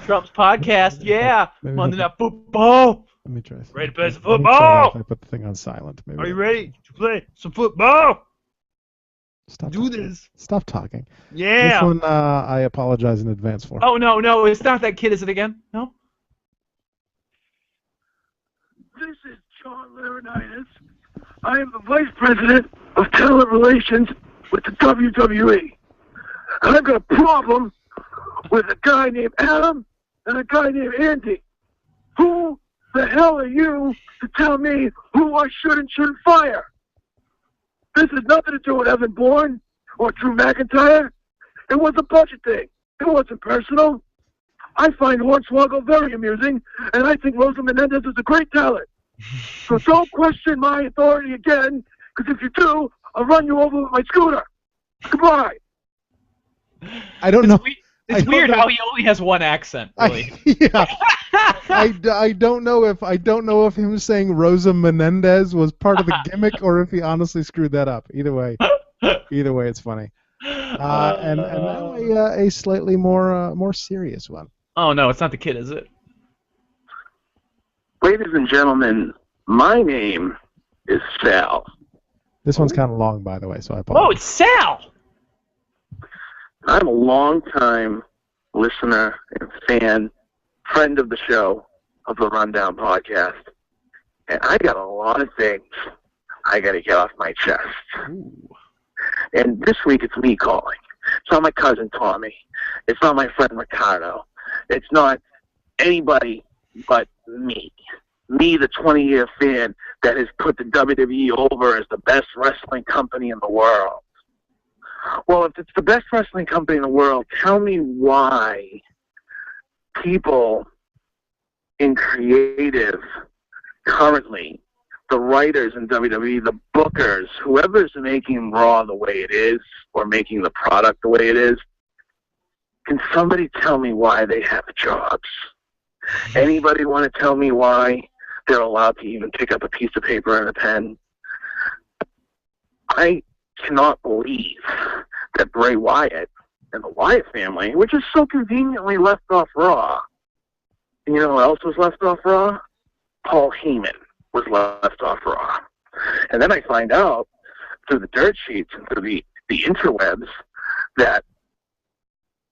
Trump's podcast. Yeah. Monday Night Football. Let me try. Ready to play some football? I put the thing on silent. Maybe are you ready to play some football? Stop Do talking. this. Stop talking. Yeah. This one I apologize in advance for. Oh, no. It's not that kid, is it again? No? This is John Laurinaitis. I am the Vice President of Talent Relations with the WWE. And I've got a problem with a guy named Adam and a guy named Andy. Who the hell are you to tell me who I should and shouldn't fire? This has nothing to do with Evan Bourne or Drew McIntyre. It was a budget thing. It wasn't personal. I find Hornswoggle very amusing, and I think Rosa Menendez is a great talent. So don't question my authority again, because if you do, I'll run you over with my scooter. Goodbye. I don't know. It's weird how he only has one accent. Really. I don't know if him saying Rosa Menendez was part of the gimmick or if he honestly screwed that up. Either way, it's funny. And now a slightly more serious one. Oh no, it's not the kid, is it? Ladies and gentlemen, my name is Sal. This one's kind of long, by the way, so I apologize. Oh, it's Sal! I'm a long-time listener and fan, friend of the show, of the Rundown podcast. And I got a lot of things I got to get off my chest. Ooh. And this week it's me calling. It's not my cousin Tommy. It's not my friend Ricardo. It's not anybody but me. Me, the 20-year fan that has put the WWE over as the best wrestling company in the world. Well, if it's the best wrestling company in the world, tell me why people in creative currently, the writers in WWE, the bookers, whoever's making Raw the way it is or making the product the way it is, can somebody tell me why they have jobs? Anybody want to tell me why they're allowed to even pick up a piece of paper and a pen? I cannot believe that Bray Wyatt and the Wyatt family, which is so conveniently left off Raw, you know who else was left off Raw? Paul Heyman was left off Raw. And then I find out through the dirt sheets and through the interwebs that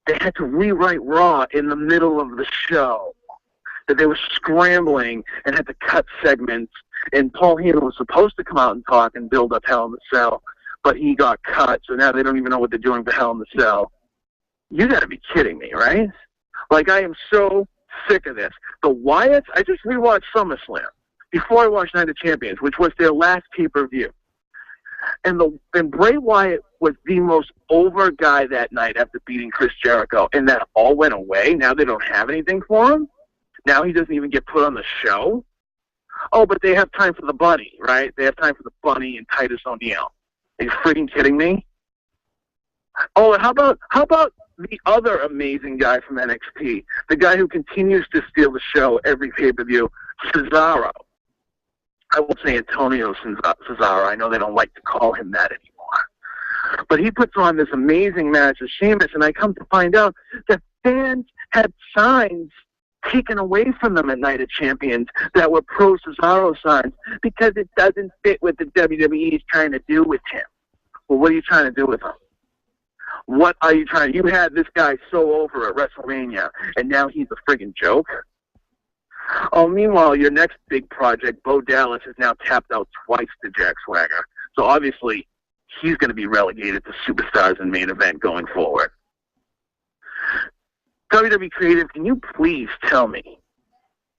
they had to rewrite Raw in the middle of the show. That they were scrambling and had to cut segments. And Paul Heyman was supposed to come out and talk and build up Hell in the Cell, but he got cut, so now they don't even know what they're doing for Hell in the Cell. You got to be kidding me, right? Like, I am so sick of this. The Wyatts, I just rewatched SummerSlam before I watched Night of Champions, which was their last pay-per-view. And Bray Wyatt was the most over guy that night after beating Chris Jericho, and that all went away. Now they don't have anything for him. Now he doesn't even get put on the show. Oh, but they have time for the Bunny, right? They have time for the Bunny and Titus O'Neil. Are you freaking kidding me? Oh, and how about the other amazing guy from NXT, the guy who continues to steal the show every pay-per-view, Cesaro. I won't say Antonio Cesaro. I know they don't like to call him that anymore. But he puts on this amazing match with Sheamus, and I come to find out that fans had signs taken away from them at Night of Champions that were pro Cesaro signs because it doesn't fit what the WWE is trying to do with him. Well, what are you trying to do with him? What are you trying? You had this guy so over at WrestleMania, and now he's a friggin' joke. Oh, meanwhile, your next big project, Bo Dallas, has now tapped out twice to Jack Swagger. So obviously, he's going to be relegated to Superstars and Main Event going forward. WWE Creative, can you please tell me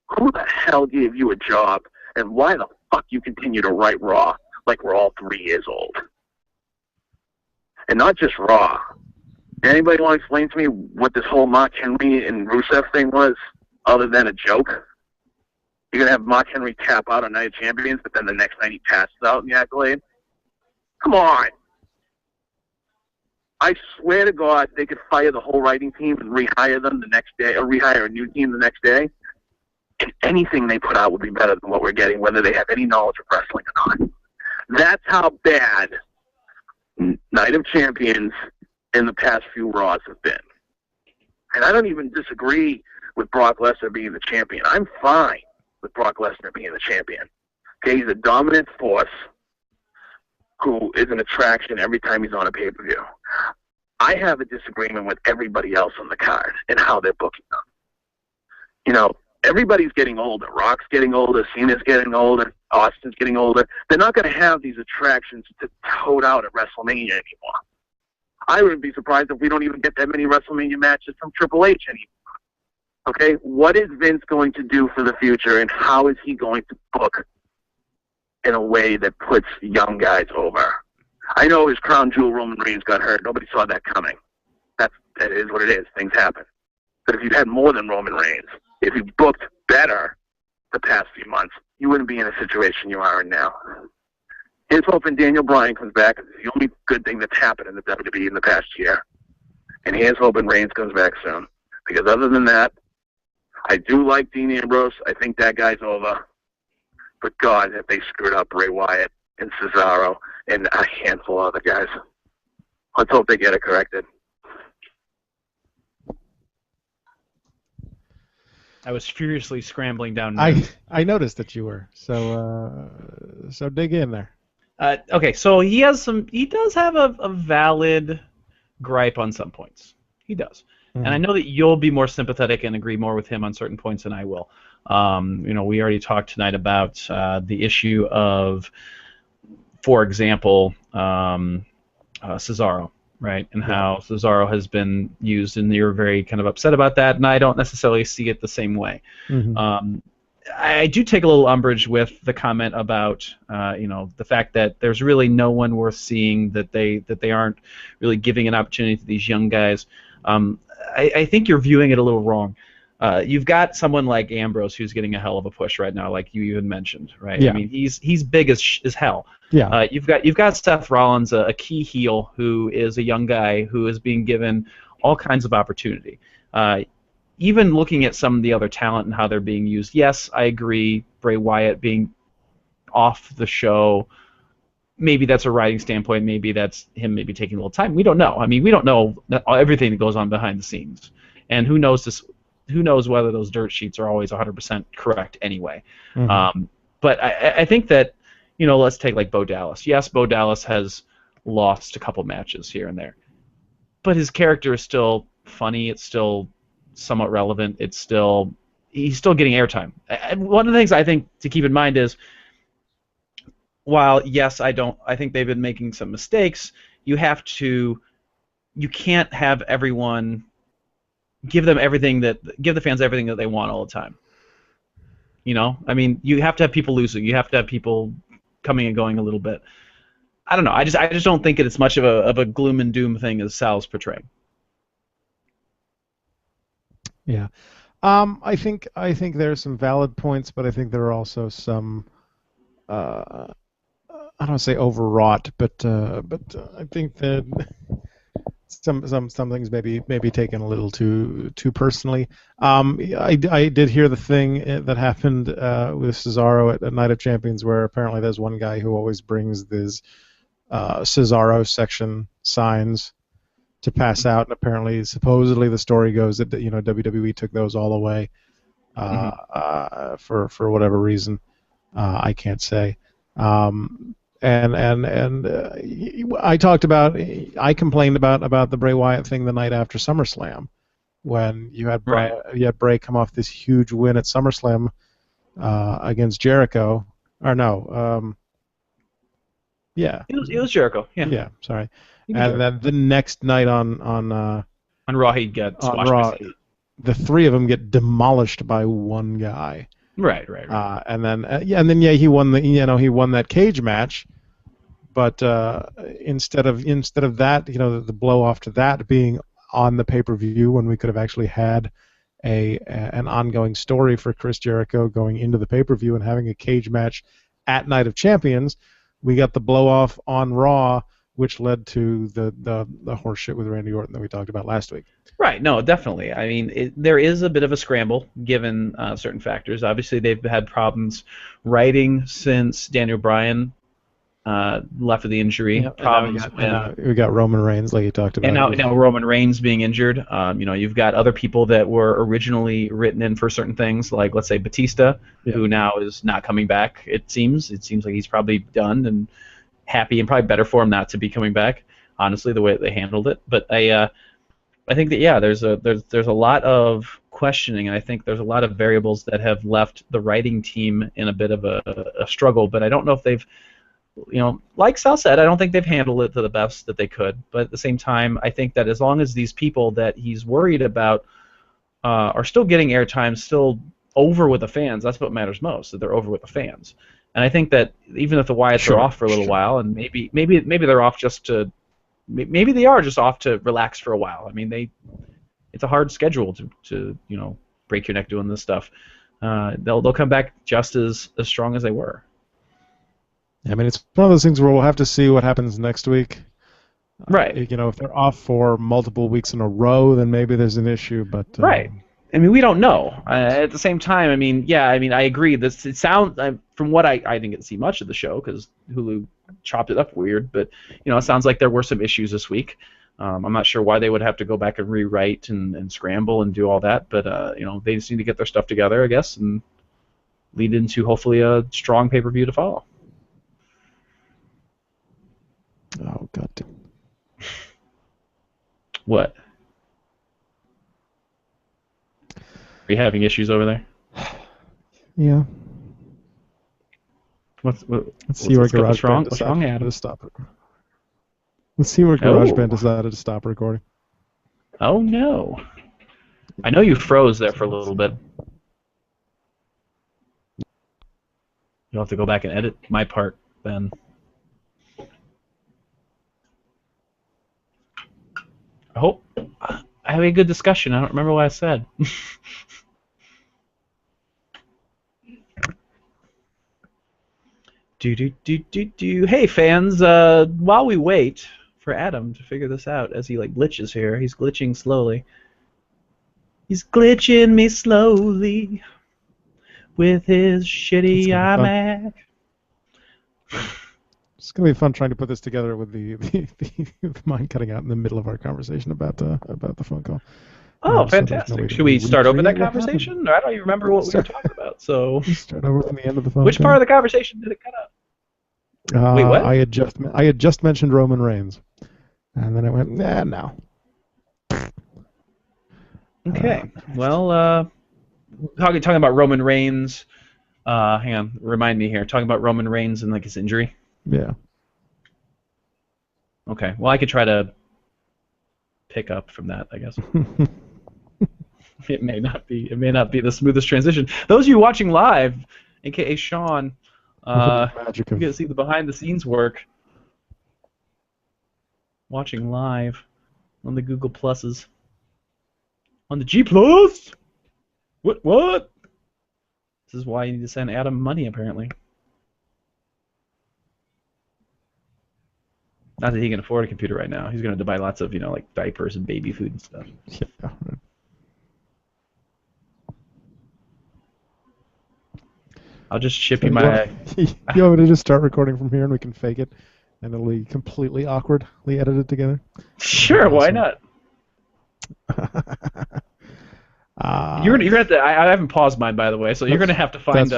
who the hell gave you a job and why the fuck you continue to write Raw like we're all 3 years old? And not just Raw. Anybody want to explain to me what this whole Mark Henry and Rusev thing was other than a joke? You're going to have Mark Henry tap out on Night of Champions, but then the next night he passes out in the accolade? Come on. I swear to God, they could fire the whole writing team and rehire them the next day, or rehire a new team the next day, and anything they put out would be better than what we're getting, whether they have any knowledge of wrestling or not. That's how bad Night of Champions in the past few Raws have been. And I don't even disagree with Brock Lesnar being the champion. I'm fine with Brock Lesnar being the champion. Okay, he's a dominant force who is an attraction every time he's on a pay-per-view. I have a disagreement with everybody else on the card and how they're booking them. You know, everybody's getting older. Rock's getting older. Cena's getting older. Austin's getting older. They're not going to have these attractions to tote out at WrestleMania anymore. I wouldn't be surprised if we don't even get that many WrestleMania matches from Triple H anymore. Okay, what is Vince going to do for the future, and how is he going to book in a way that puts young guys over? I know his crown jewel Roman Reigns got hurt. Nobody saw that coming. That is what it is. Things happen. But if you had more than Roman Reigns, if you booked better the past few months, you wouldn't be in a situation you are in now. Here's hoping Daniel Bryan comes back. It's the only good thing that's happened in the WWE in the past year. And here's hoping Reigns comes back soon. Because other than that, I do like Dean Ambrose. I think that guy's over. But God, have they screwed up Bray Wyatt and Cesaro and a handful of other guys. Let's hope they get it corrected. I was furiously scrambling down. I noticed that you were. So dig in there. Okay, so he does have a valid gripe on some points. He does. Mm-hmm. And I know that you'll be more sympathetic and agree more with him on certain points than I will. We already talked tonight about the issue of, for example, Cesaro, right? And how Cesaro has been used, and you're very kind of upset about that, and I don't necessarily see it the same way. Mm-hmm. I do take a little umbrage with the comment about the fact that there's really no one worth seeing, that they aren't really giving an opportunity to these young guys. I think you're viewing it a little wrong. You've got someone like Ambrose who's getting a hell of a push right now, like you even mentioned, right? Yeah. I mean, he's big as hell. Yeah. You've got Seth Rollins, a key heel who is a young guy who is being given all kinds of opportunity. Even looking at some of the other talent and how they're being used, yes, I agree. Bray Wyatt being off the show, maybe that's a writing standpoint. Maybe that's him maybe taking a little time. We don't know. I mean, we don't know everything that goes on behind the scenes, and who knows whether those dirt sheets are always 100% correct anyway. Mm-hmm. But I think that, let's take like Bo Dallas. Yes, Bo Dallas has lost a couple matches here and there, but his character is still funny. It's still somewhat relevant. He's still getting airtime. And one of the things I think to keep in mind is, while yes, I think they've been making some mistakes, you have to you can't have everyone give the fans everything that they want all the time. You know, I mean, you have to have people losing. You have to have people coming and going a little bit. I don't know. I just don't think it's much of a gloom and doom thing as Sal's portraying. Yeah. I think there's some valid points, but I think there are also some I don't want to say overwrought, but I think that some things maybe taken a little too personally. I did hear the thing that happened with Cesaro at Night of Champions, where apparently there's one guy who always brings these Cesaro section signs to pass out, and apparently, supposedly, the story goes that WWE took those all away for whatever reason. I can't say. I complained about the Bray Wyatt thing the night after SummerSlam, when you had Bray come off this huge win at SummerSlam against Jericho, or no, yeah, it was Jericho, yeah, sorry, and then the next night on Raw he gets on Raw, the three of them get demolished by one guy. Right. And then he won he won that cage match, but instead of that, the blow off to that being on the pay-per-view, when we could have actually had an ongoing story for Chris Jericho going into the pay-per-view and having a cage match at Night of Champions, we got the blow off on Raw, which led to the horseshit with Randy Orton that we talked about last week. Right, no, definitely. I mean, there is a bit of a scramble given certain factors. Obviously, they've had problems writing since Daniel Bryan left with the injury. Yeah, we got Roman Reigns, like you talked about. And now Roman Reigns being injured. You've got other people that were originally written in for certain things, like, let's say, Batista, who now is not coming back, it seems. It seems like he's probably done and happy, and probably better for him not to be coming back, honestly, the way that they handled it. But I think that there's a lot of questioning, and I think there's a lot of variables that have left the writing team in a bit of a struggle. But I don't know if they've, like Sal said, I don't think they've handled it to the best that they could. But at the same time, I think that as long as these people that he's worried about are still getting airtime, still over with the fans, that's what matters most, that they're over with the fans. And I think that even if the Wyatts are off for a little while, and maybe they're off just to. Maybe they are just off to relax for a while. I mean, it's a hard schedule to break your neck doing this stuff. They'll come back just as strong as they were. I mean, it's one of those things where we'll have to see what happens next week. Right. If they're off for multiple weeks in a row, then maybe there's an issue. But right. I mean, we don't know. At the same time, I agree. It sounds from what I didn't see much of the show because Hulu chopped it up weird, but it sounds like there were some issues this week. I'm not sure why they would have to go back and rewrite and scramble and do all that, but they just need to get their stuff together, I guess, and lead into hopefully a strong pay-per-view to follow. Oh God. What? Are you having issues over there? Yeah. Let's see where GarageBand decided to stop it. Let's see where GarageBand decided to stop recording. Oh no! I know you froze there for a little bit. You'll have to go back and edit my part then. I hope I have a good discussion. I don't remember what I said. Hey fans, while we wait for Adam to figure this out, as he glitches here, he's glitching slowly. He's glitching me slowly with his shitty iMac. It's gonna be fun trying to put this together with the mine cutting out in the middle of our conversation about the phone call. Oh, fantastic! Should we start over that conversation? I don't even remember what we were talking about. So start over from the end of the phone. Which part of the conversation did it cut out? Wait, what? I had just mentioned Roman Reigns, and then it went no. Okay. Well, talking about Roman Reigns. Hang on, remind me here. Talking about Roman Reigns and his injury. Yeah. Okay. Well, I could try to pick up from that, I guess. It may not be the smoothest transition. Those of you watching live, aka Sean, you get to see the behind the scenes work. Watching live on the Google Pluses. On the G Plus? What? This is why you need to send Adam money, apparently. Not that he can afford a computer right now. He's going to buy lots of, like diapers and baby food and stuff. Yeah. I'll just ship you my... You want me to just start recording from here and we can fake it? And it'll be completely awkwardly edited together? Sure, awesome. Why not? You're gonna have to. I haven't paused mine, by the way, so you're gonna have to find.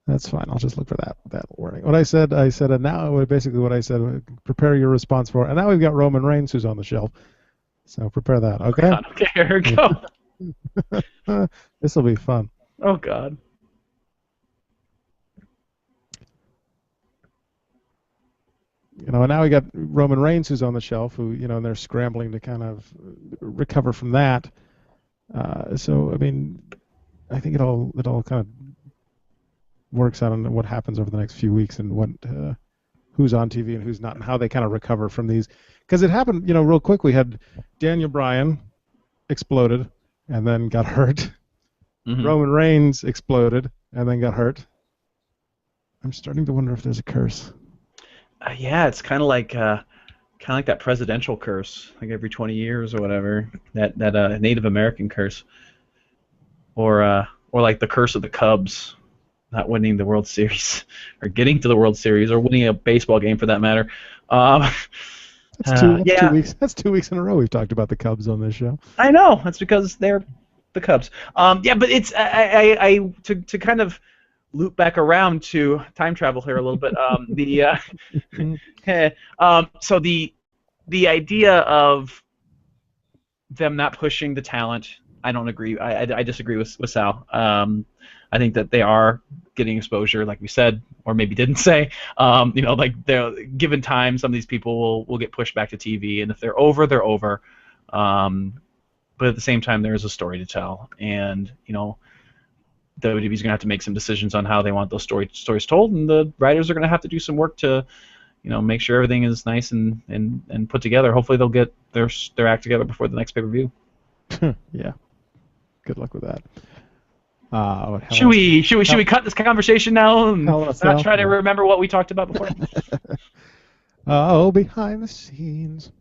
That's fine. I'll just look for that warning. What I said, and now basically what I said. Prepare your response for, and now we've got Roman Reigns who's on the shelf, so prepare that. Okay. God, okay, here we go. This will be fun. Oh God. And now we got Roman Reigns who's on the shelf, who and they're scrambling to kind of recover from that. So I mean, I think it all kind of works out on what happens over the next few weeks and what who's on TV and who's not, and how they kind of recover from these. Because it happened, real quick. We had Daniel Bryan exploded and then got hurt. Mm-hmm. Roman Reigns exploded and then got hurt. I'm starting to wonder if there's a curse. Yeah, it's kind of like that presidential curse, like every 20 years or whatever. That Native American curse, or like the curse of the Cubs, not winning the World Series, or getting to the World Series, or winning a baseball game for that matter. That's 2 weeks. That's 2 weeks in a row we've talked about the Cubs on this show. I know. That's because they're the Cubs. Yeah, but it's to kind of loop back around to time travel here a little bit. So the idea of them not pushing the talent, I don't agree. I disagree with Sal. I think that they are getting exposure, like we said, or maybe didn't say. Like given time, some of these people will get pushed back to TV, and if they're over, they're over. But at the same time, there is a story to tell, and WWE's going to have to make some decisions on how they want those stories told, and the writers are going to have to do some work to, make sure everything is nice and put together. Hopefully, they'll get their act together before the next pay-per-view. Yeah. Good luck with that. Should we cut this conversation now and not try to remember what we talked about before? Behind the scenes.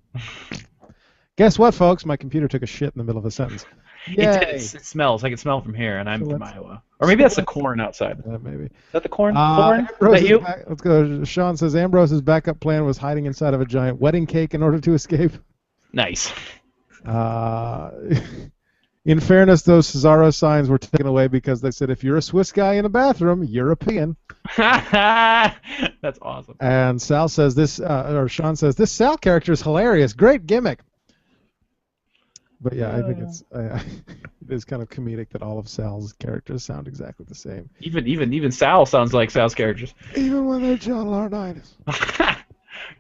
Guess what, folks? My computer took a shit in the middle of a sentence. It smells. I can smell from here, and I'm from Iowa. Or maybe that's the corn outside. Maybe. Is that the corn? Corn? Is that you? Let's go. Sean says Ambrose's backup plan was hiding inside of a giant wedding cake in order to escape. Nice. In fairness, those Cesaro signs were taken away because they said if you're a Swiss guy in a bathroom, European. That's awesome. And Sal says Sean says this Sal character is hilarious. Great gimmick. But yeah, I think it is kind of comedic that all of Sal's characters sound exactly the same. Even Sal sounds like Sal's characters. Even when they're John Laurinaitis.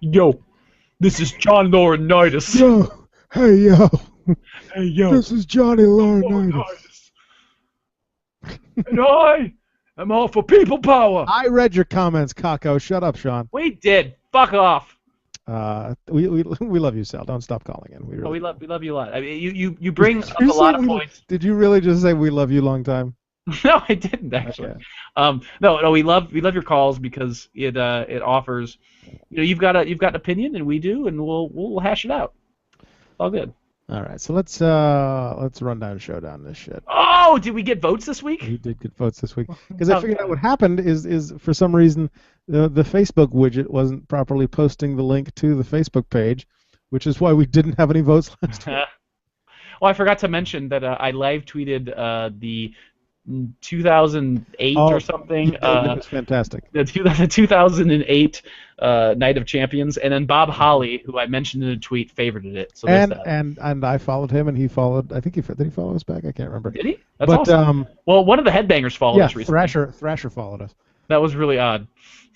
Yo, this is John Laurinaitis. Yo, hey yo. Hey yo. This is Johnny Laurinaitis. And I am all for people power. I read your comments, Kako. Shut up, Sean. We did. Fuck off. We love you, Sal. Don't stop calling in. We love you a lot. I mean, you bring up a lot of points. Did you really just say we love you long time? No, I didn't actually. Okay. No, we love your calls because it offers. You've got an opinion and we do, and we'll hash it out. All good. All right, so let's run down showdown this shit. Oh, did we get votes this week? We did get votes this week because I figured out what happened is for some reason the Facebook widget wasn't properly posting the link to the Facebook page, which is why we didn't have any votes last week. Well, I forgot to mention that I live tweeted the 2008 or something. It was fantastic. The 2008 Night of Champions, and then Bob Holly, who I mentioned in a tweet, favorited it. So and I followed him, and he followed. I think did he follow us back? I can't remember. Did he? That's awesome. Well, one of the headbangers followed us recently. Thrasher followed us. That was really odd.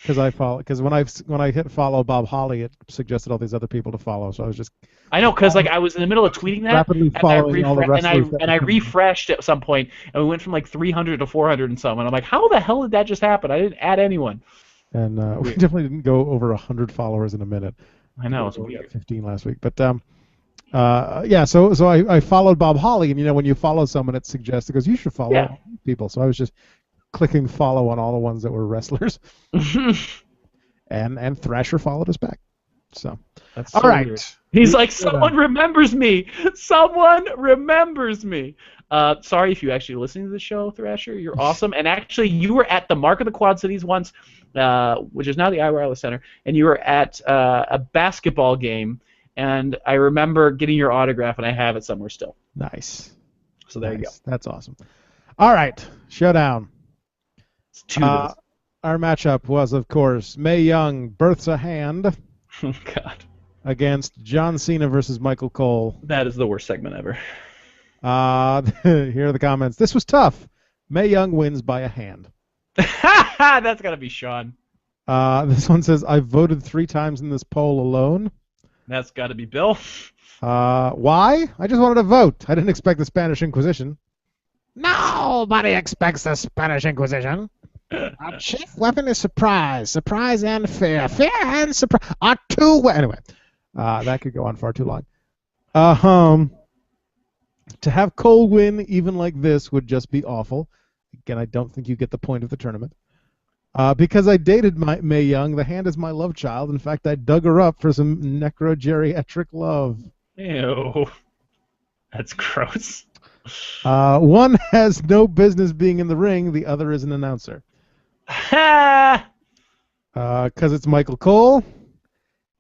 Because when I hit follow Bob Holly, it suggested all these other people to follow. So I was just I know, because I was in the middle of tweeting that, rapidly and following all the wrestlers. I refreshed at some point, and we went from like 300 to 400 and some, and I'm like, how the hell did that just happen? I didn't add anyone. And we definitely didn't go over 100 followers in a minute. I know, it's weird. 15 last week, but yeah. So I followed Bob Holly, and when you follow someone, it suggests, it goes, you should follow people. So I was just clicking follow on all the ones that were wrestlers. And Thrasher followed us back. So, that's all so right. Weird. He's like, someone remembers me. Someone remembers me. Sorry if you actually listened to the show, Thrasher. You're awesome. And actually, you were at the Mark of the Quad Cities once, which is now the iWireless Center, and you were at a basketball game, and I remember getting your autograph, and I have it somewhere still. Nice. So there you go. That's awesome. All right, showdown. It's 2 Our matchup was, of course, Mae Young births a hand Oh, God. against John Cena versus Michael Cole. That is the worst segment ever. Here are the comments. This was tough. Mae Young wins by a hand. That's got to be Sean. This one says, I voted 3 times in this poll alone. That's got to be Bill. Why? I just wanted to vote. I didn't expect the Spanish Inquisition. Nobody expects the Spanish Inquisition. Our chief weapon is surprise. Surprise and fear. Fear and surprise are anyway, that could go on far too long. To have Cole win even like this would just be awful. Again, I don't think you get the point of the tournament. Because I dated Mae Young, the hand is my love child. In fact, I dug her up for some necrogeriatric love. Ew. That's gross. One has no business being in the ring. The other is an announcer. Because it's Michael Cole.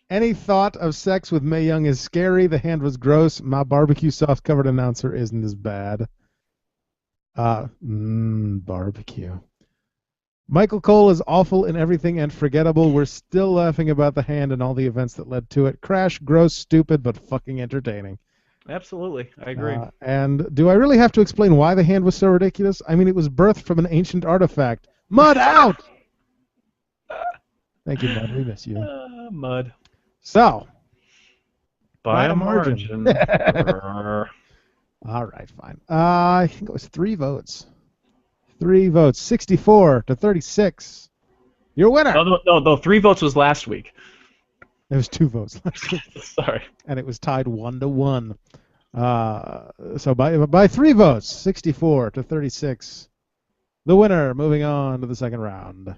Any thought of sex with Mae Young is scary. The hand was gross. My barbecue sauce covered announcer isn't as bad. Barbecue. Michael Cole is awful in everything and forgettable. We're still laughing about the hand and all the events that led to it. Crash, gross, stupid, but fucking entertaining. Absolutely, I agree. And do I really have to explain why the hand was so ridiculous? I mean, it was birthed from an ancient artifact. Mud out! Thank you, Mud. We miss you. Mud. So. By a margin. All right, fine. I think it was 3 votes. 3 votes. 64 to 36. Your winner. No. 3 votes was last week. It was 2 votes last week. Sorry. And it was tied 1-1. So by 3 votes, 64 to 36. The winner, moving on to the second round.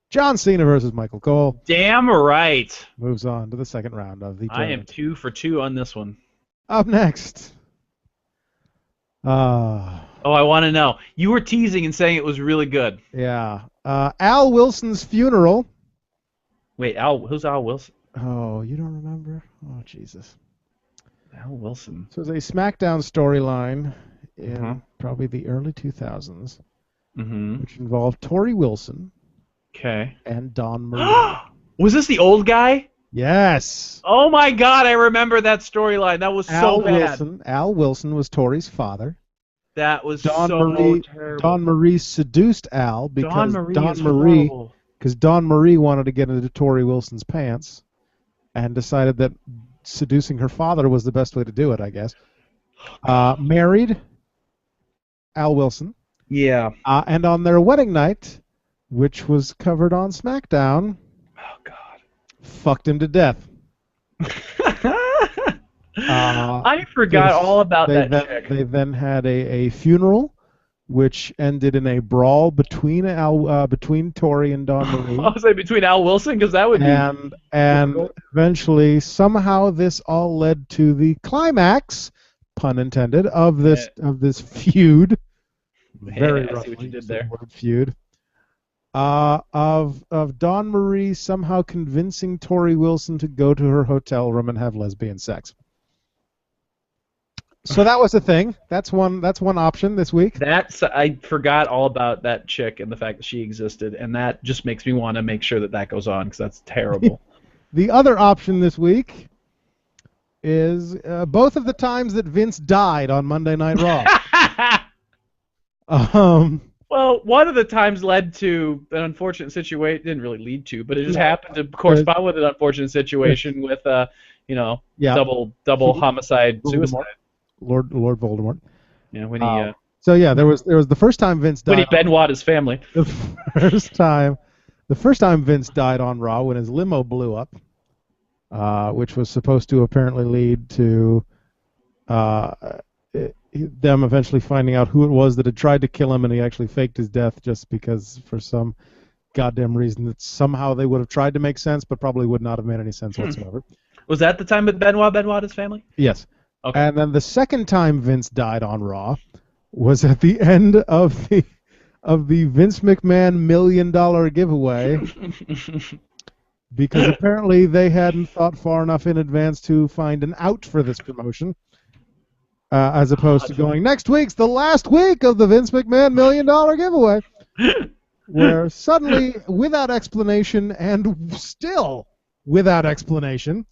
John Cena versus Michael Cole. Damn right. Moves on to the second round of the tournament. I am 2 for 2 on this one. Up next. Oh, I want to know. You were teasing and saying it was really good. Yeah. Al Wilson's funeral. Wait, who's Al Wilson? Oh, you don't remember? Oh, Jesus. Al Wilson. So it was a SmackDown storyline in probably the early 2000s, which involved Tori Wilson and Don Marie. Was this the old guy? Yes. Oh, my God, I remember that storyline. That was so bad. Al Wilson was Tori's father. That was terrible. Don Marie seduced Al because Don Marie wanted to get into Tori Wilson's pants and decided that seducing her father was the best way to do it, I guess. Married Al Wilson. Yeah. And on their wedding night, which was covered on SmackDown, oh, God, fucked him to death. I forgot all about that chick. They then had a funeral, which ended in a brawl between Tori and Don Marie. I was like between Al Wilson, because that would be. And eventually, somehow, this all led to the climax, pun intended, of this feud. Very I see what you did there. Word feud. Of Don Marie somehow convincing Tori Wilson to go to her hotel room and have lesbian sex. So that was the thing. That's one option this week. I forgot all about that chick and the fact that she existed, and that just makes me want to make sure that goes on, because that's terrible. The other option this week is both of the times that Vince died on Monday Night Raw. Well, one of the times led to an unfortunate situation. Didn't really lead to, but it just happened to correspond with an unfortunate situation with, Yeah. double homicide, Voldemort. suicide. Lord Voldemort. Yeah, when he So yeah, there was the first time Vince when he died. Benoit his family. The first time Vince died on Raw when his limo blew up, which was supposed to apparently lead to them eventually finding out who it was that had tried to kill him, and he actually faked his death just because for some goddamn reason that somehow they would have tried to make sense, but probably would not have made any sense whatsoever. Was that the time with Benoit his family? Yes. Okay. And then the second time Vince died on Raw was at the end of the Vince McMahon $1 million giveaway, because apparently they hadn't thought far enough in advance to find an out for this promotion, as opposed to going, next week's the last week of the Vince McMahon $1 million giveaway, where suddenly, without explanation and still without explanation,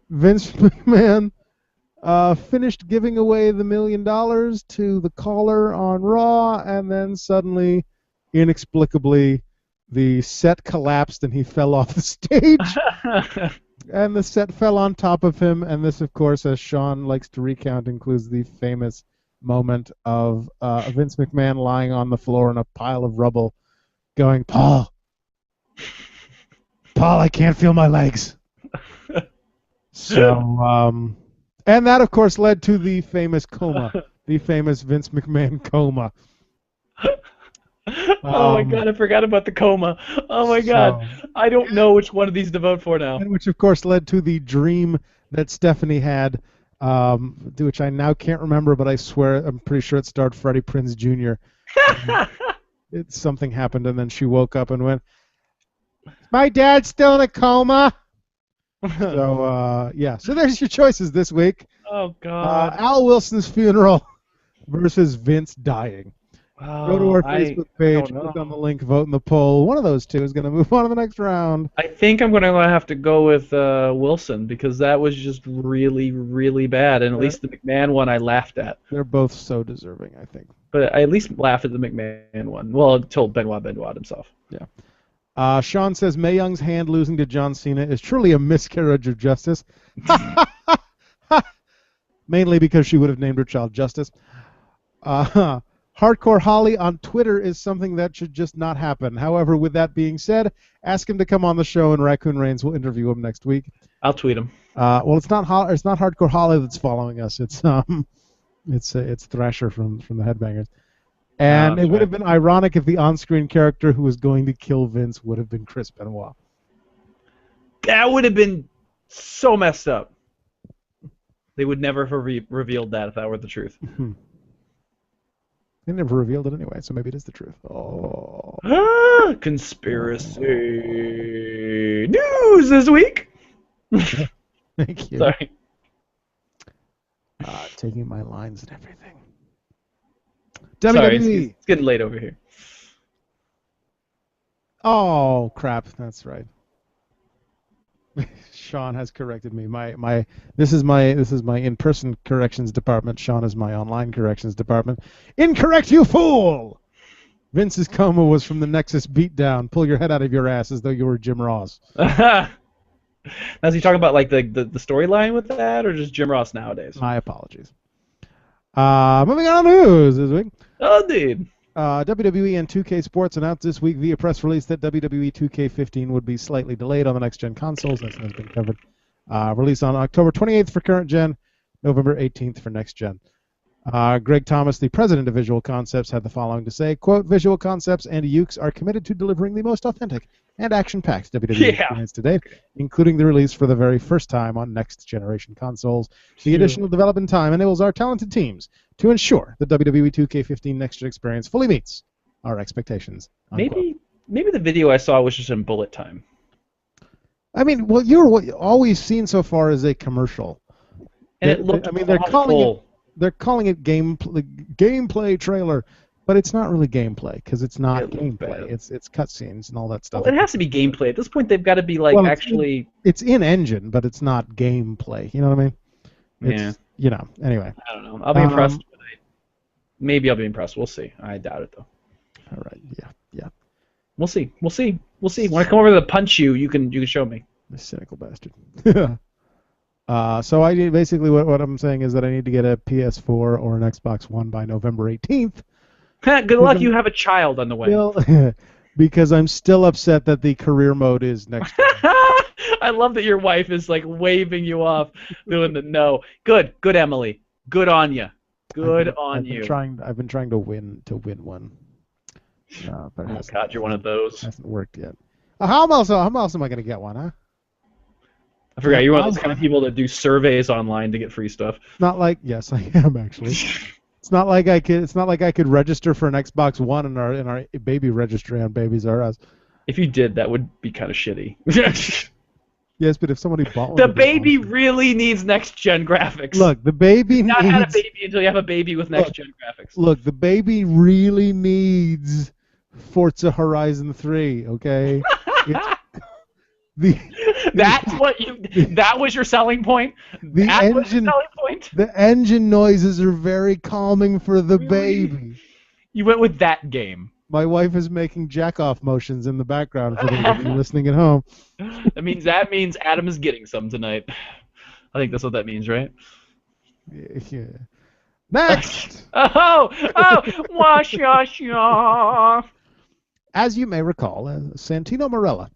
Vince McMahon finished giving away the $1 million to the caller on Raw, and then suddenly, inexplicably, the set collapsed and he fell off the stage, and the set fell on top of him. And this, of course, as Sean likes to recount, includes the famous moment of Vince McMahon lying on the floor in a pile of rubble, going, Paul, I can't feel my legs. So, and that, of course, led to the famous coma, the famous Vince McMahon coma. Oh my God, I forgot about the coma. Oh my God, I don't know which one of these to vote for now. And which, of course, led to the dream that Stephanie had, which I now can't remember, but I swear I'm pretty sure it starred Freddie Prinze Jr. Something happened, and then she woke up and went, my dad's still in a coma. So, yeah. So there's your choices this week. Oh, God. Al Wilson's funeral versus Vince dying. Go to our Facebook page, click on the link, vote in the poll. One of those two is going to move on to the next round. I think I'm going to have to go with Wilson, because that was just really, really bad. And at least the McMahon one I laughed at. They're both so deserving, I think. But I at least laughed at the McMahon one. Well, until Benoit himself. Yeah. Sean says Mae Young's hand losing to John Cena is truly a miscarriage of justice. Mainly because she would have named her child Justice. Hardcore Holly on Twitter is something that should just not happen. However, with that being said, ask him to come on the show, and Raccoon Reigns will interview him next week. I'll tweet him. Well, it's not Hardcore Holly that's following us. It's Thrasher from the Headbangers. And it would have been ironic if the on-screen character who was going to kill Vince would have been Chris Benoit. That would have been so messed up. They would never have revealed that if that were the truth. They never revealed it anyway, so maybe it is the truth. Oh. Conspiracy news this week. Thank you. Sorry. Taking my lines and everything. Sorry, WWE. it's getting late over here. Oh crap! That's right. Sean has corrected me. This is my in-person corrections department. Sean is my online corrections department. Incorrect, you fool! Vince's coma was from the Nexus beatdown. Pull your head out of your ass as though you were Jim Ross. Now, is he talking about like the storyline with that, or just Jim Ross nowadays? My apologies. Moving on to news this week. Oh, dude. WWE and 2K Sports announced this week via press release that WWE 2K15 would be slightly delayed on the next-gen consoles. That has been covered. Release on October 28th for current-gen, November 18th for next-gen. Greg Thomas, the president of Visual Concepts, had the following to say, quote, Visual Concepts and Ukes are committed to delivering the most authentic and action-packed WWE experience today, including the release for the very first time on next-generation consoles. The additional development time enables our talented teams to ensure the WWE 2K15 next-gen experience fully meets our expectations. Unquote. Maybe the video I saw was just in bullet time. I mean, what you're always seen so far is a commercial. And it looked they're calling it gameplay trailer, but it's not really gameplay because it's not gameplay. It's cutscenes and all that stuff. Well, it has to be gameplay. At this point, they've got to be like It's in engine, but it's not gameplay. You know what I mean? It's, anyway. I don't know. I'll be impressed. Maybe I'll be impressed. We'll see. I doubt it though. All right. Yeah. We'll see. When I come over to punch you, you can show me. The cynical bastard. So I need basically what I'm saying is that I need to get a PS4 or an Xbox One by November 18th. Good luck. You have a child on the way. Because I'm still upset that the career mode is next year. I love that your wife is like waving you off, doing the no. Good, Emily. Good on you. I've been trying to win one. But oh God, you're one of those. Hasn't worked yet. How else am I going to get one, huh? I forgot, you're one of those kind of people that do surveys online to get free stuff. Not like, yes, I am actually. It's not like I could register for an Xbox One in our baby registry on Babies R Us. If you did, that would be kind of shitty. Yes, but if somebody bought one, the baby really needs next gen graphics. Look, the baby not had a baby until you have a baby with next gen graphics. Look, the baby really needs Forza Horizon 3. Okay. That was your selling point. The engine noises are very calming for the baby. You went with that game. My wife is making jack-off motions in the background for those of you listening at home. That means Adam is getting some tonight. I think that's what that means, right? Yeah. Next. Wash. As you may recall, Santino Marella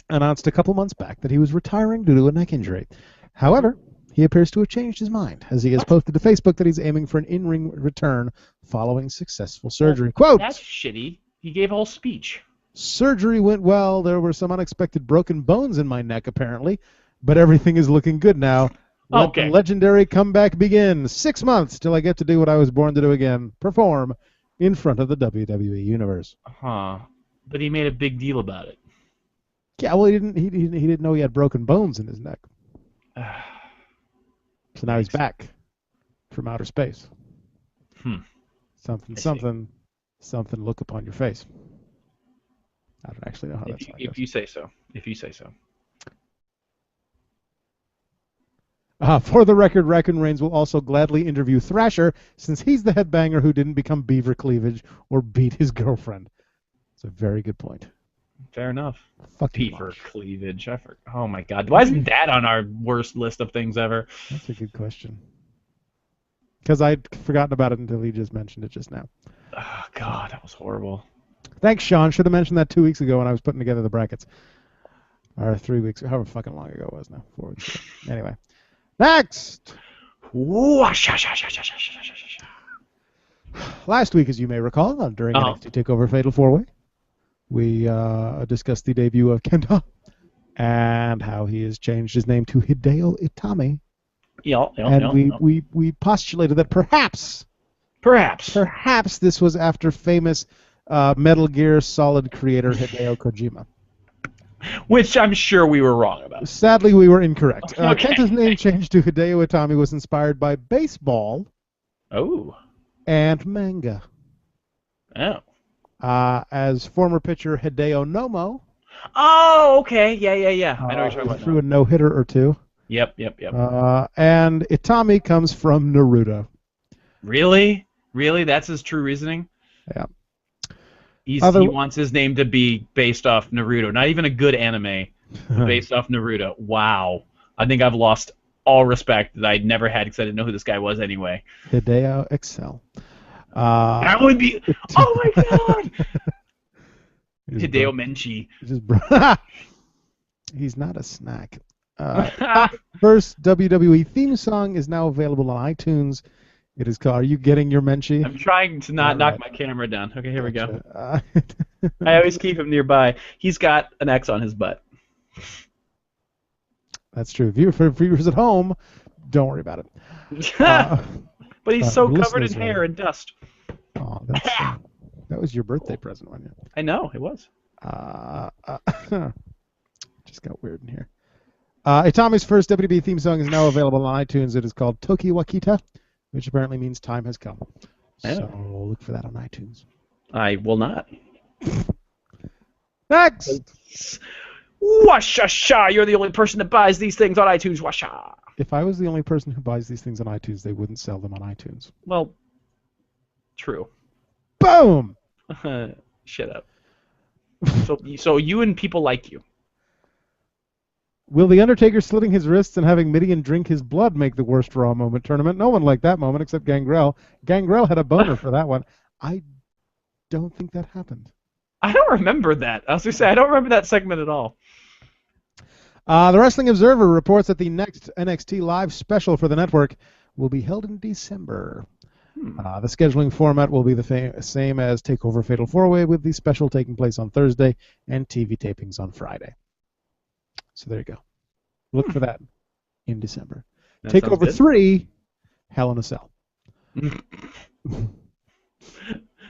announced a couple months back that he was retiring due to a neck injury. However, he appears to have changed his mind, as he has posted to Facebook that he's aiming for an in-ring return following successful surgery. Quote, that's shitty. He gave a whole speech. Surgery went well. There were some unexpected broken bones in my neck, apparently, but everything is looking good now. Let the legendary comeback begin. 6 months till I get to do what I was born to do again, perform in front of the WWE Universe. Huh. But he made a big deal about it. Yeah, well, he didn't know he had broken bones in his neck. So now he's back from outer space. Something. Look upon your face. I don't actually know how that's. If you say so. For the record, Raccoon Reigns will also gladly interview Thrasher, since he's the headbanger who didn't become Beaver Cleavage or beat his girlfriend. It's a very good point. Fair enough. Beaver Cleavage. Oh my God. Why isn't that on our worst list of things ever? That's a good question. Because I'd forgotten about it until he just mentioned it just now. Oh God, that was horrible. Thanks, Sean. Should have mentioned that 2 weeks ago when I was putting together the brackets. Or 3 weeks, however fucking long ago it was now. 4 weeks ago. Anyway. Next! Last week, as you may recall, during NXT TakeOver Fatal 4-Way, we discussed the debut of Kenta and how he has changed his name to Hideo Itami. We postulated that perhaps this was after famous Metal Gear Solid creator Hideo Kojima. Which I'm sure we were wrong about. Sadly, we were incorrect. Kenta's name change to Hideo Itami was inspired by baseball. Oh. And manga. Oh. As former pitcher Hideo Nomo. Oh, okay. Yeah. I know what you're talking about. Threw a no-hitter or two. Yep. And Itami comes from Naruto. Really? That's his true reasoning? Yeah. He wants his name to be based off Naruto. Not even a good anime, but based off Naruto. Wow. I think I've lost all respect that I'd never had because I didn't know who this guy was anyway. Hideo Excel. That would be... Oh, my God! Hideo Menchi. He's not a snack. First WWE theme song is now available on iTunes. It is called Are You Getting Your Menchi? I'm trying to not knock my camera down. Okay, here we go. I always keep him nearby. He's got an X on his butt. That's true. For viewers at home, don't worry about it. But he's so covered in hair and dust. Oh, that was your birthday present, wasn't it? I know, it was. Just got weird in here. Itami's first WWE theme song is now available on iTunes. It is called Toki Wakita, which apparently means time has come. So look for that on iTunes. I will not. Next! Washa-sha! You're the only person that buys these things on iTunes. Washa! If I was the only person who buys these things on iTunes, they wouldn't sell them on iTunes. Well, true. Boom! Shut up. So you and people like you. Will The Undertaker slitting his wrists and having Mideon drink his blood make the worst Raw moment tournament? No one liked that moment except Gangrel. Gangrel had a boner for that one. I don't think that happened. I don't remember that. I was going to say, I don't remember that segment at all. The Wrestling Observer reports that the next NXT Live special for the network will be held in December. The scheduling format will be the same as TakeOver Fatal 4-Way, with the special taking place on Thursday and TV tapings on Friday. So there you go. Look for that in December. That TakeOver 3, Hell in a Cell.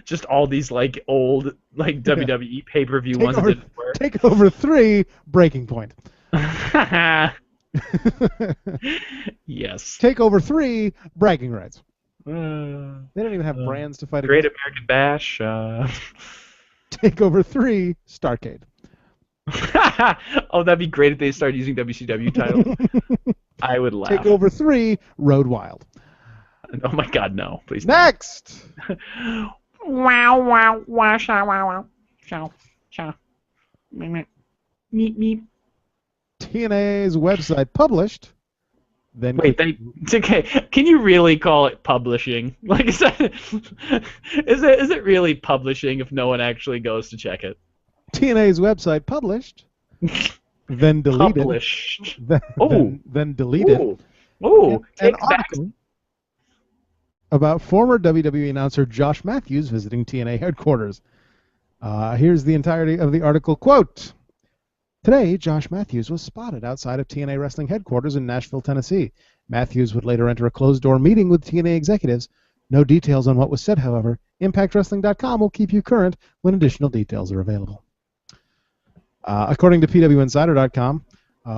Just all these like old WWE pay-per-view ones that didn't work. TakeOver 3, Breaking Point. Yes. TakeOver 3, Bragging Rights. They don't even have brands to fight Great against. American Bash. TakeOver 3, Starrcade. Oh, that'd be great if they started using WCW titles. I would laugh. TakeOver 3, Road Wild. Oh my God, no! Please. Next. Wow! Wow! Wow! Wow! Wow! Chow! Chow! Meep! Meep! TNA's website published. Then wait, okay. Can you really call it publishing? Like, is it really publishing if no one actually goes to check it? TNA's website published. Then deleted. Published. Then deleted. Oh, an article about former WWE announcer Josh Matthews visiting TNA headquarters. Here's the entirety of the article. Quote, "Today, Josh Matthews was spotted outside of TNA Wrestling headquarters in Nashville, Tennessee. Matthews would later enter a closed-door meeting with TNA executives. No details on what was said, however. ImpactWrestling.com will keep you current when additional details are available." According to PWInsider.com,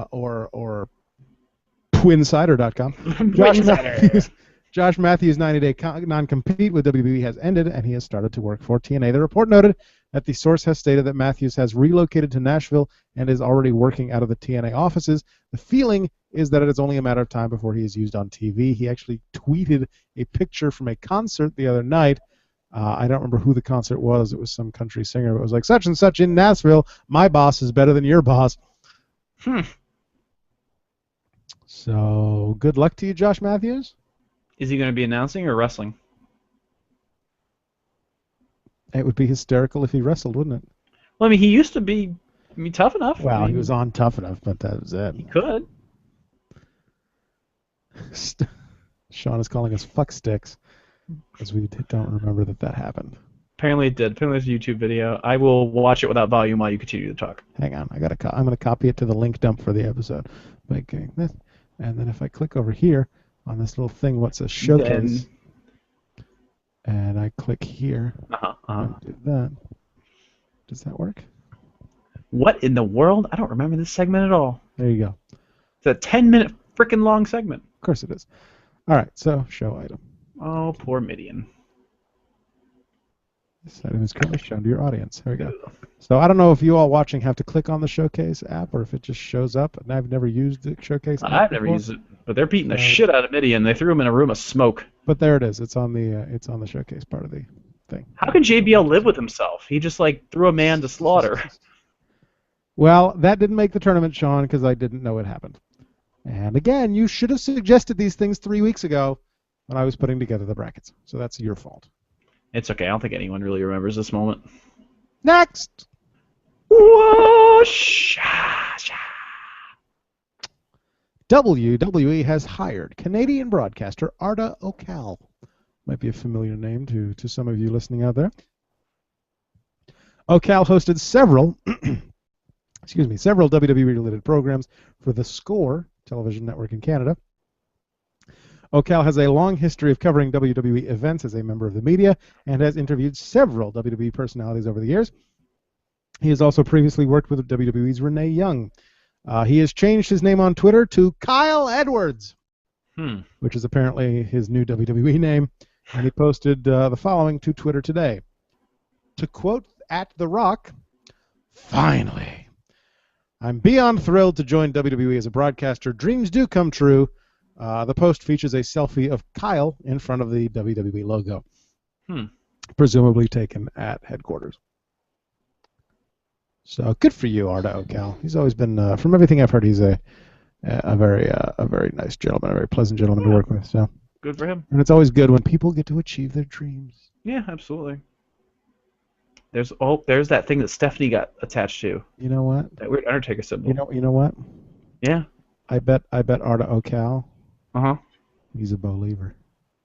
or Twinsider.com, Josh Matthews' 90-day non-compete with WWE has ended, and he has started to work for TNA. The report noted that the source has stated that Matthews has relocated to Nashville and is already working out of the TNA offices. The feeling is that it is only a matter of time before he is used on TV. He actually tweeted a picture from a concert the other night. I don't remember who the concert was. It was some country singer. But it was like, such and such in Nashville. My boss is better than your boss. So, good luck to you, Josh Matthews. Is he going to be announcing or wrestling? It would be hysterical if he wrestled, wouldn't it? Well, I mean, he used to be Tough Enough. Well, he was on Tough Enough, but that was it. He could. Sean is calling us fuck sticks because we don't remember that happened. Apparently it did. Apparently it's a YouTube video. I will watch it without volume while you continue to talk. Hang on. I'm going to copy it to the link dump for the episode. Making this. And then if I click over here on this little thing, what's a showcase? And I click here. And do that. Does that work? What in the world? I don't remember this segment at all. There you go. It's a 10-minute freaking long segment. Of course it is. All right, so show item. Oh, poor Mideon. This item is currently shown to your audience. There we go. So I don't know if you all watching have to click on the Showcase app or if it just shows up. And I've never used the Showcase app I've never used it, but they're beating the shit out of Mideon. They threw him in a room of smoke. But there it is. It's on the Showcase part of the thing. How can JBL live with himself? He just threw a man to slaughter. Well, that didn't make the tournament, Sean, because I didn't know it happened. And again, you should have suggested these things 3 weeks ago when I was putting together the brackets. So that's your fault. It's okay. I don't think anyone really remembers this moment. Next! WWE has hired Canadian broadcaster Arda Ocal. Might be a familiar name to some of you listening out there. Ocal hosted several WWE-related programs for The Score television network in Canada. Ocal has a long history of covering WWE events as a member of the media and has interviewed several WWE personalities over the years. He has also previously worked with WWE's Renee Young. He has changed his name on Twitter to Kyle Edwards, which is apparently his new WWE name, and he posted the following to Twitter today. To quote at The Rock, "Finally, I'm beyond thrilled to join WWE as a broadcaster. Dreams do come true." The post features a selfie of Kyle in front of the WWE logo. presumably taken at headquarters. So good for you, Arda Ocal. He's always been, from everything I've heard, he's a very nice gentleman, a very pleasant gentleman to work with. So good for him. And it's always good when people get to achieve their dreams. Yeah, absolutely. There's that thing that Stephanie got attached to. You know what? That weird Undertaker symbol. You know what? Yeah. I bet Arda Ocal. Uh-huh. He's a believer.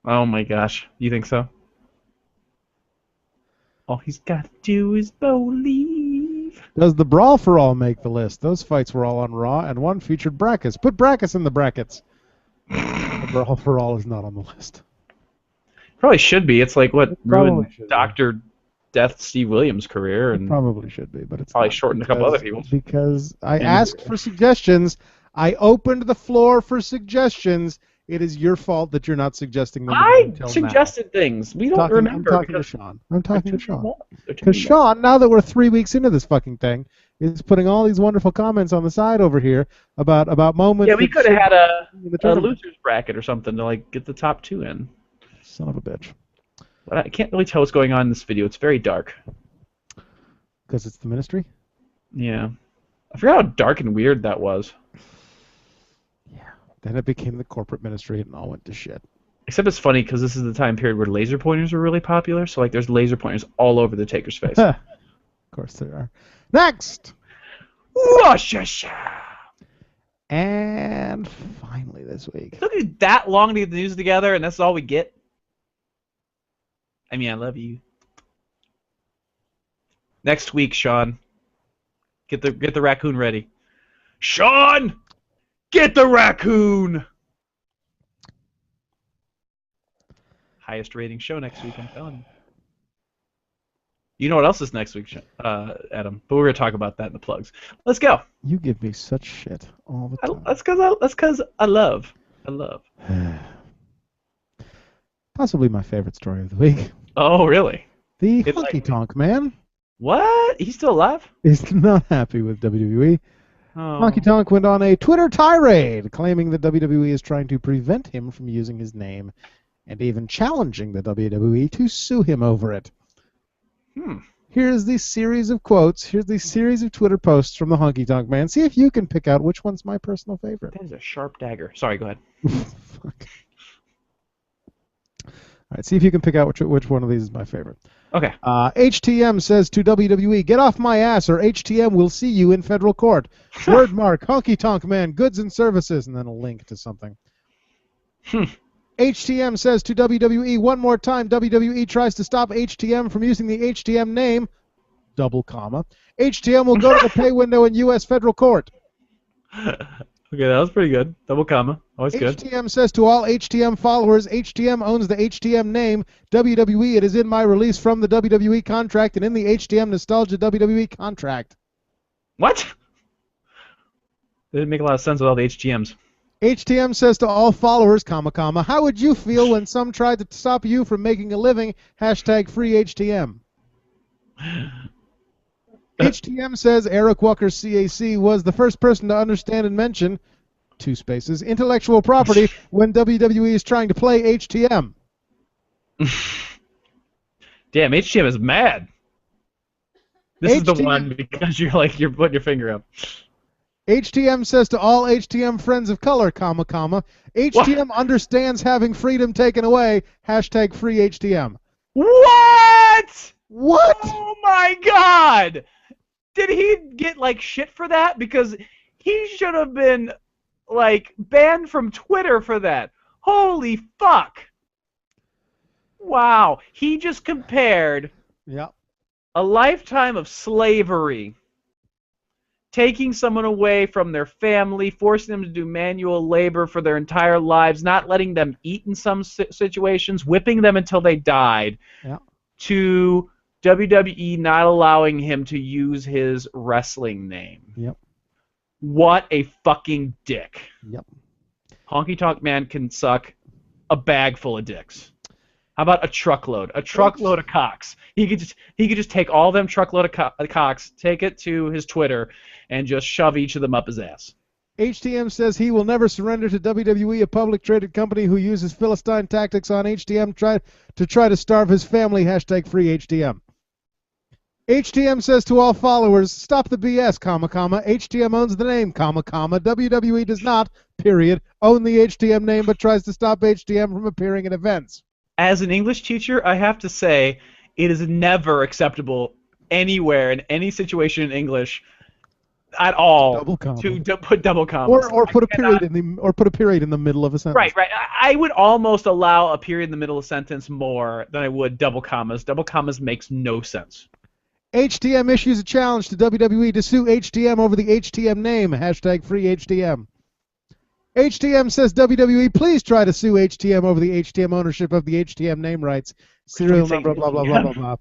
Oh my gosh. You think so? All he's got to do is believe. Does the Brawl for All make the list? Those fights were all on Raw, and one featured Brackus. Put Brackus in the brackets. The Brawl for All is not on the list. Probably should be. It's like what ruined Dr. Be. Death Steve Williams' career, and it probably should be, but it's probably shortened a couple other people. Because I asked for suggestions. I opened the floor for suggestions. It is your fault that you're not suggesting them. I suggested things. We don't remember. I'm talking to Sean. Because Sean, now that we're 3 weeks into this fucking thing, is putting all these wonderful comments on the side over here about moments. Yeah, we could have had a losers bracket or something to like get the top 2 in. Son of a bitch. But I can't really tell what's going on in this video. It's very dark. Because it's the ministry? Yeah. I forgot how dark and weird that was. Yeah. Then it became the corporate ministry and it all went to shit. Except it's funny because this is the time period where laser pointers were really popular. So like there's laser pointers all over the Taker's face. Of course there are. Next! And finally this week. It took you that long to get the news together and that's all we get? I mean, I love you. Next week, Sean. Get the raccoon ready. Sean! Get the raccoon! Highest rating show next week, I'm telling you. You know what else is next week, Adam? But we're going to talk about that in the plugs. Let's go. You give me such shit all the time. That's because I love. Possibly my favorite story of the week. Oh, really? The Honky Tonk Man. What? He's still alive? He's not happy with WWE. Oh. Honky Tonk went on a Twitter tirade, claiming that WWE is trying to prevent him from using his name, and even challenging the WWE to sue him over it. Here's the series of quotes. Here's the series of Twitter posts from the Honky Tonk Man. See if you can pick out which one's my personal favorite. That is a sharp dagger. Sorry, go ahead. Fuck. All right, see if you can pick out which one of these is my favorite. Okay. HTM says to WWE, "Get off my ass, or HTM will see you in federal court." Word mark, Honky Tonk Man, goods and services, and then a link to something. HTM says to WWE, "One more time, WWE tries to stop HTM from using the HTM name, double comma. HTM will go to the pay window in U.S. federal court." Okay, that was pretty good. Double comma. Always good. HTM says to all HTM followers, HTM owns the HTM name. WWE, it is in my release from the WWE contract and in the HTM Nostalgia WWE contract. What? That didn't make a lot of sense with all the HTMs. HTM says to all followers, comma, comma, how would you feel when some tried to stop you from making a living? Hashtag free HTM. HTM says Eric Walker CAC was the first person to understand and mention, two spaces, intellectual property when WWE is trying to play HTM. Damn, HTM is mad. This is the one because you're putting your finger up. HTM says to all HTM friends of color, comma, comma, HTM understands having freedom taken away. Hashtag free HTM. What? What? Oh my God! Did he get like shit for that? Because he should have been like banned from Twitter for that. Holy fuck! Wow, he just compared a lifetime of slavery, taking someone away from their family, forcing them to do manual labor for their entire lives, not letting them eat in some situations, whipping them until they died, to WWE not allowing him to use his wrestling name. Yep. What a fucking dick. Yep. Honky Tonk Man can suck a bag full of dicks. How about a truckload? A truckload of cocks. He could just take all them truckload of cocks, take it to his Twitter, and just shove each of them up his ass. HTM says he will never surrender to WWE, a public traded company who uses Philistine tactics on HTM to try to starve his family. Hashtag free HTM. HTM says to all followers, stop the BS, comma, comma. HTM owns the name, comma, comma. WWE does not, period, own the HTM name, but tries to stop HTM from appearing in events. As an English teacher, I have to say it is never acceptable anywhere in any situation in English at all to put double commas. Or put a period in the middle of a sentence. Right. I would almost allow a period in the middle of a sentence more than I would double commas. Double commas makes no sense. HTM issues a challenge to WWE to sue HTM over the HTM name. Hashtag free HTM. HTM says WWE, please try to sue HTM over the HTM ownership of the HTM name rights. Serial number, blah, blah, blah, blah, blah.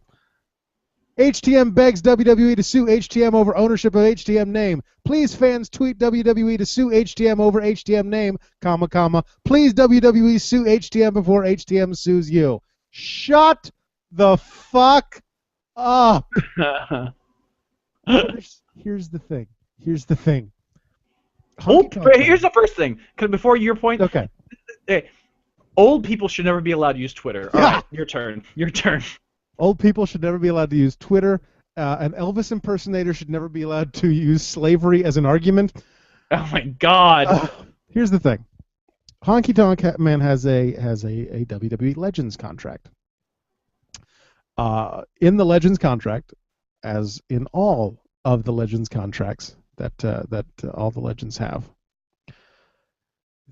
HTM begs WWE to sue HTM over ownership of HTM name. Please, fans, tweet WWE to sue HTM over HTM name, comma, comma. Please, WWE, sue HTM before HTM sues you. Shut the fuck up. Here's the thing. Here's the first thing. Before your point. Okay. Hey, old people should never be allowed to use Twitter. All right, your turn. Old people should never be allowed to use Twitter. An Elvis impersonator should never be allowed to use slavery as an argument. Oh my God! Here's the thing: Honky Tonk Man has a WWE Legends contract. In the Legends contract, as in all of the Legends contracts that all the Legends have,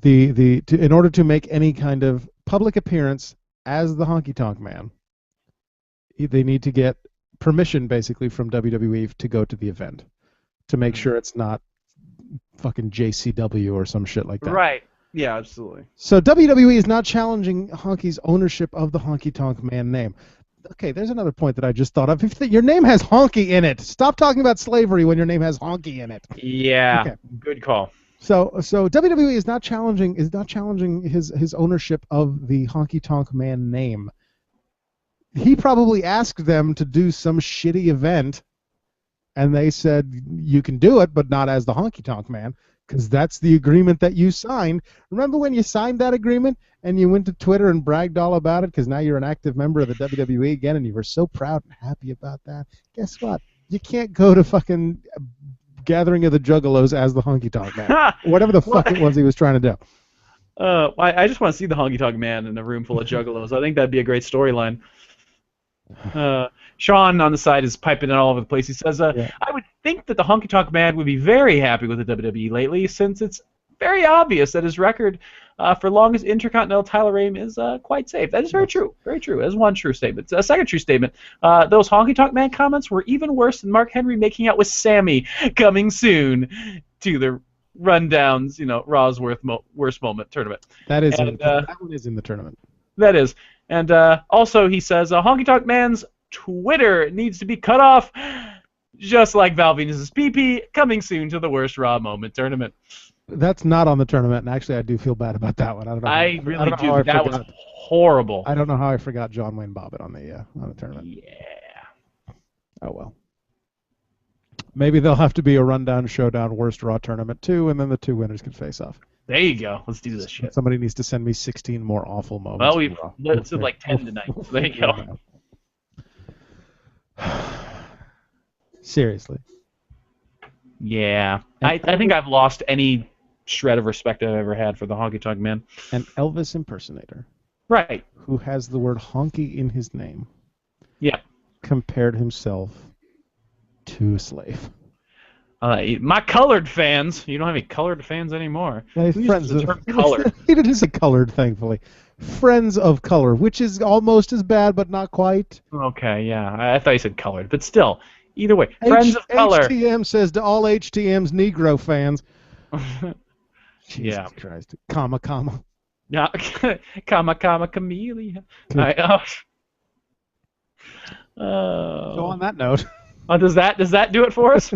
in order to make any kind of public appearance as the Honky Tonk Man, they need to get permission basically from WWE to go to the event to make sure it's not fucking JCW or some shit like that. Right. Yeah, absolutely. So WWE is not challenging Honky's ownership of the Honky Tonk Man name. Okay, there's another point that I just thought of. If your name has honky in it, stop talking about slavery when your name has honky in it. Yeah. Okay. Good call. So WWE is not challenging his ownership of the Honky Tonk Man name. He probably asked them to do some shitty event, and they said, you can do it, but not as the Honky Tonk Man, because that's the agreement that you signed. Remember when you signed that agreement, and you went to Twitter and bragged all about it, because now you're an active member of the WWE again, and you were so proud and happy about that? Guess what? You can't go to fucking Gathering of the Juggalos as the Honky Tonk Man. Whatever the fuck it was he was trying to do. I just want to see the Honky Tonk Man in a room full of Juggalos. I think that'd be a great storyline. Sean on the side is piping it all over the place. He says, I would think that the Honky Tonk Man would be very happy with the WWE lately, since it's very obvious that his record for longest Intercontinental title reign is quite safe. That is very true. Very true. That is one true statement. A second true statement, those Honky Tonk Man comments were even worse than Mark Henry making out with Sammy coming soon to the Rundowns, Raw's worst moment tournament. That one is in the tournament. That is. And also he says, Honky Tonk Man's Twitter needs to be cut off, just like Val Venus' PP, coming soon to the worst Raw moment tournament. That's not on the tournament, and actually I do feel bad about that one. I really do. That was horrible. I don't know how I forgot John Wayne Bobbitt on the tournament. Yeah. Oh well. Maybe there'll have to be a rundown showdown worst Raw tournament too, and then the two winners can face off. There you go. Let's do this shit. Somebody needs to send me 16 more awful moments. Well, let's do like 10 tonight. So there you go. Seriously. Yeah. I think I've lost any shred of respect I've ever had for the Honky Tonk Man. An Elvis impersonator. Right. Who has the word honky in his name. Yeah. Compared himself to a slave. My colored fans. You don't have any colored fans anymore. Yeah, friends of colored. He didn't say colored, thankfully. Friends of color, which is almost as bad, but not quite. Okay, yeah. I thought you said colored, but still. Either way, friends of color. HTM says to all HTM's Negro fans. Jesus Christ. Comma, comma. Yeah. Comma, comma, chameleon. So on that note. Does that do it for us?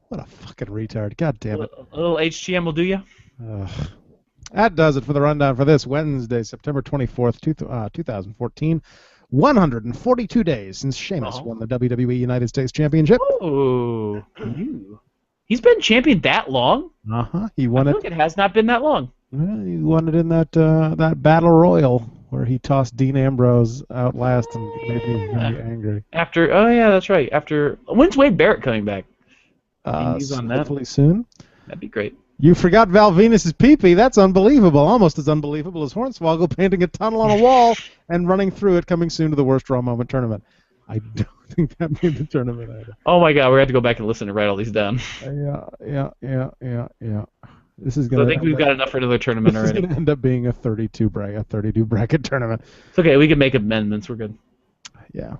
What a fucking retard. God damn it. A little HTM will do you? That does it for the rundown for this Wednesday, September 24th, 2014. 142 days since Sheamus won the WWE United States Championship. Oh, He's been champion that long? He won I it. feel like it has not been that long. Well, he won it in that battle royal where he tossed Dean Ambrose out last and made me very angry. That's right. When's Wade Barrett coming back? News on that? Hopefully soon. That'd be great. You forgot Val Venus's pee-pee. That's unbelievable. Almost as unbelievable as Hornswoggle painting a tunnel on a wall and running through it, coming soon to the Worst Raw Moment tournament. I don't think that made the tournament either. Oh my God, we're going to have to go back and listen and write all these down. Yeah. This is So I think we've got enough for another tournament already. This is going to end up being a 32 bracket tournament. It's okay. We can make amendments. We're good. Yeah.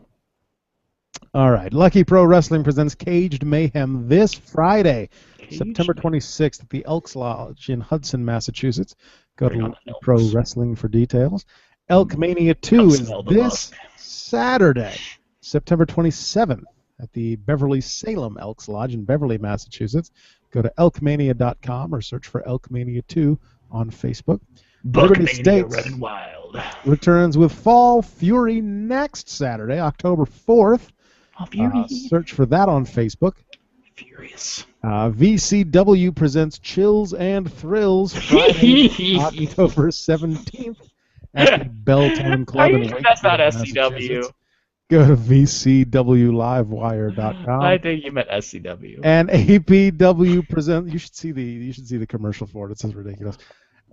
All right. Lucky Pro Wrestling presents Caged Mayhem this Friday, September 26th at the Elks Lodge in Hudson, Massachusetts. Go to Lucky Pro Wrestling for details. Elk Mania 2 is this Saturday, September 27th at the Beverly Salem Elks Lodge in Beverly, Massachusetts. Go to elkmania.com or search for Elkmania 2 on Facebook. Liberty States running wild. returns with Fall Fury next Saturday, October 4th. Fall Fury. Search for that on Facebook. Furious. VCW presents Chills and Thrills Friday, October 17th at the Belltown Club in Wakefield, That's not SCW. Go to vcwlivewire.com. I think you meant SCW. And APW presents. You should see the commercial for it. It sounds ridiculous.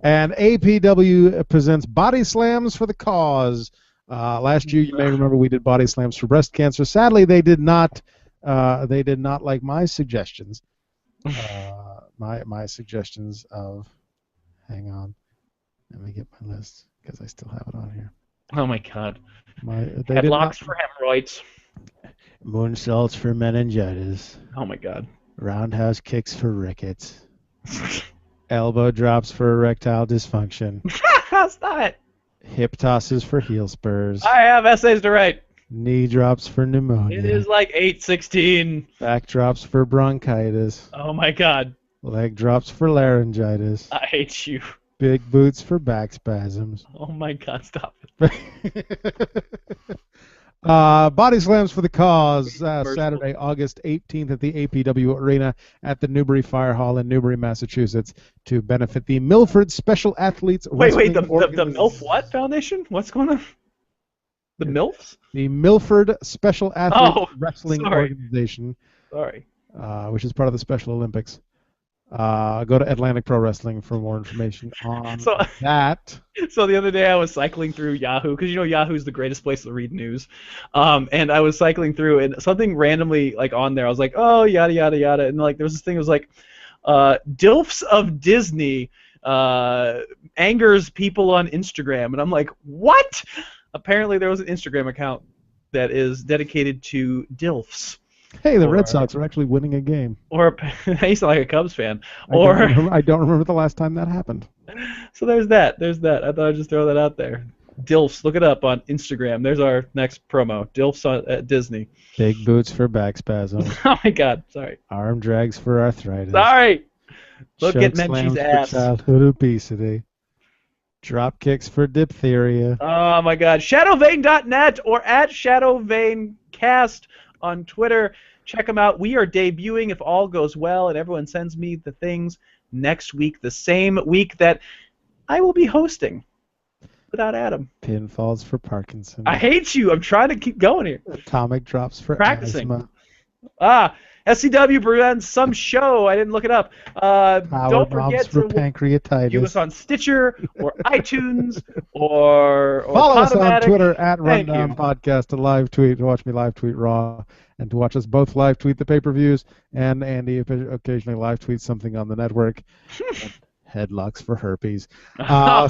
And APW presents Body Slams for the Cause. Last year, you may remember we did Body Slams for breast cancer. Sadly, they did not. They did not like my suggestions. My suggestions of. Hang on. Let me get my list because I still have it on here. Oh my God. Headlocks for hemorrhoids. Moonsaults for meningitis. Oh my God. Roundhouse kicks for rickets. Elbow drops for erectile dysfunction. Stop it. Hip tosses for heel spurs. I have essays to write. Knee drops for pneumonia. It is like 8:16. Back drops for bronchitis. Oh my God. Leg drops for laryngitis. I hate you. Big boots for back spasms. Oh my God, stop it. Body slams for the cause, Saturday, August 18th at the APW Arena at the Newbury Fire Hall in Newbury, Massachusetts, to benefit the Milford Special Athletes Wait, the MILF what Foundation? What's going on? The MILFs? The Milford Special Athletes Wrestling Organization. Sorry. Which is part of the Special Olympics. Go to Atlantic Pro Wrestling for more information on that. So the other day I was cycling through Yahoo, because you know Yahoo's the greatest place to read news. And I was cycling through, and something randomly like on there, I was like, oh, yada, yada, yada. And like there was this thing that was like, DILFs of Disney angers people on Instagram. And I'm like, what? Apparently there was an Instagram account that is dedicated to DILFs. Hey, the Red Sox are actually winning a game. Or I used to like a Cubs fan. I don't remember the last time that happened. So there's that. I thought I'd just throw that out there. DILFs, look it up on Instagram. There's our next promo. DILFs at Disney. Big boots for back spasms. Oh my God, sorry. Arm drags for arthritis. Sorry. Look Choke at Menchie's ass. For childhood obesity. Drop kicks for diphtheria. Oh my God. Shadowvane.net or at ShadowVaneCast on Twitter. Check them out. We are debuting, if all goes well and everyone sends me the things, next week, the same week that I will be hosting without Adam. Pinfalls for Parkinson. I hate you. I'm trying to keep going here. Atomic drops for practicing. asthma. SCW presents some show. I didn't look it up. Don't forget for pancreatitis. View us on Stitcher or iTunes or follow us on Podomatic. Twitter at Rundown Podcast to live tweet, to watch me live tweet Raw, and to watch us both live tweet the pay-per-views, and Andy occasionally live tweets something on the network. Headlocks for herpes.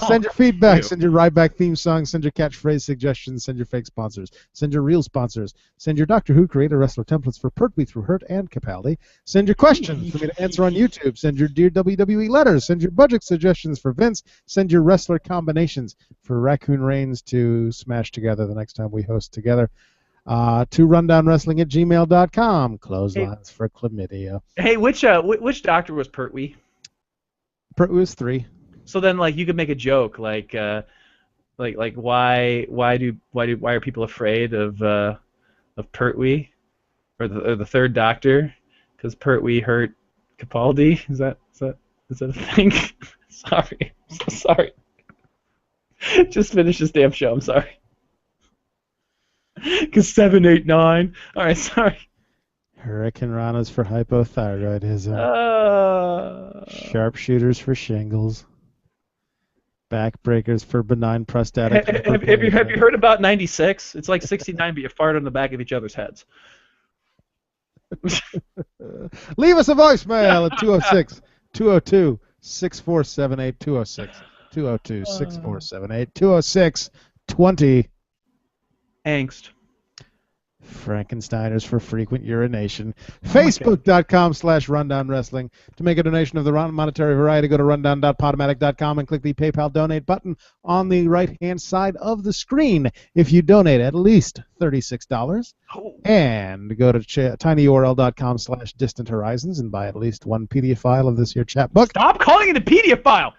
Send your feedback. Send your Ryback theme song. Send your catchphrase suggestions. Send your fake sponsors. Send your real sponsors. Send your Doctor Who Creator Wrestler templates for Pertwee through Hurt and Capaldi. Send your questions for me to answer on YouTube. Send your Dear WWE letters. Send your budget suggestions for Vince. Send your wrestler combinations for Raccoon Reigns to smash together the next time we host together. To rundownwrestling@gmail.com. Clotheslines for chlamydia. Hey, which doctor was Pertwee? It was 3. So then, like, you could make a joke, like why are people afraid of Pertwee, or the third Doctor? Because Pertwee hurt Capaldi? Is that a thing? Sorry. I'm so sorry. Just finish this damn show. I'm sorry. Because 7, 8, 9. All right, sorry. Hurricane Ranas for hypothyroidism. Sharpshooters for shingles. Backbreakers for benign prostatic hyperplasia. Have you heard about 96? It's like 69, but you fart on the back of each other's heads. Leave us a voicemail at 206-202-6478. 206-202-6478. 206-20. Angst. Frankensteiners for frequent urination. Facebook.com/Rundown Wrestling. To make a donation of the monetary variety, go to rundown.podomatic.com and click the PayPal donate button on the right-hand side of the screen. If you donate at least $36, and go to tinyurl.com/Distant Horizons and buy at least one PDF file of this here chat book. Stop calling it a PDF file.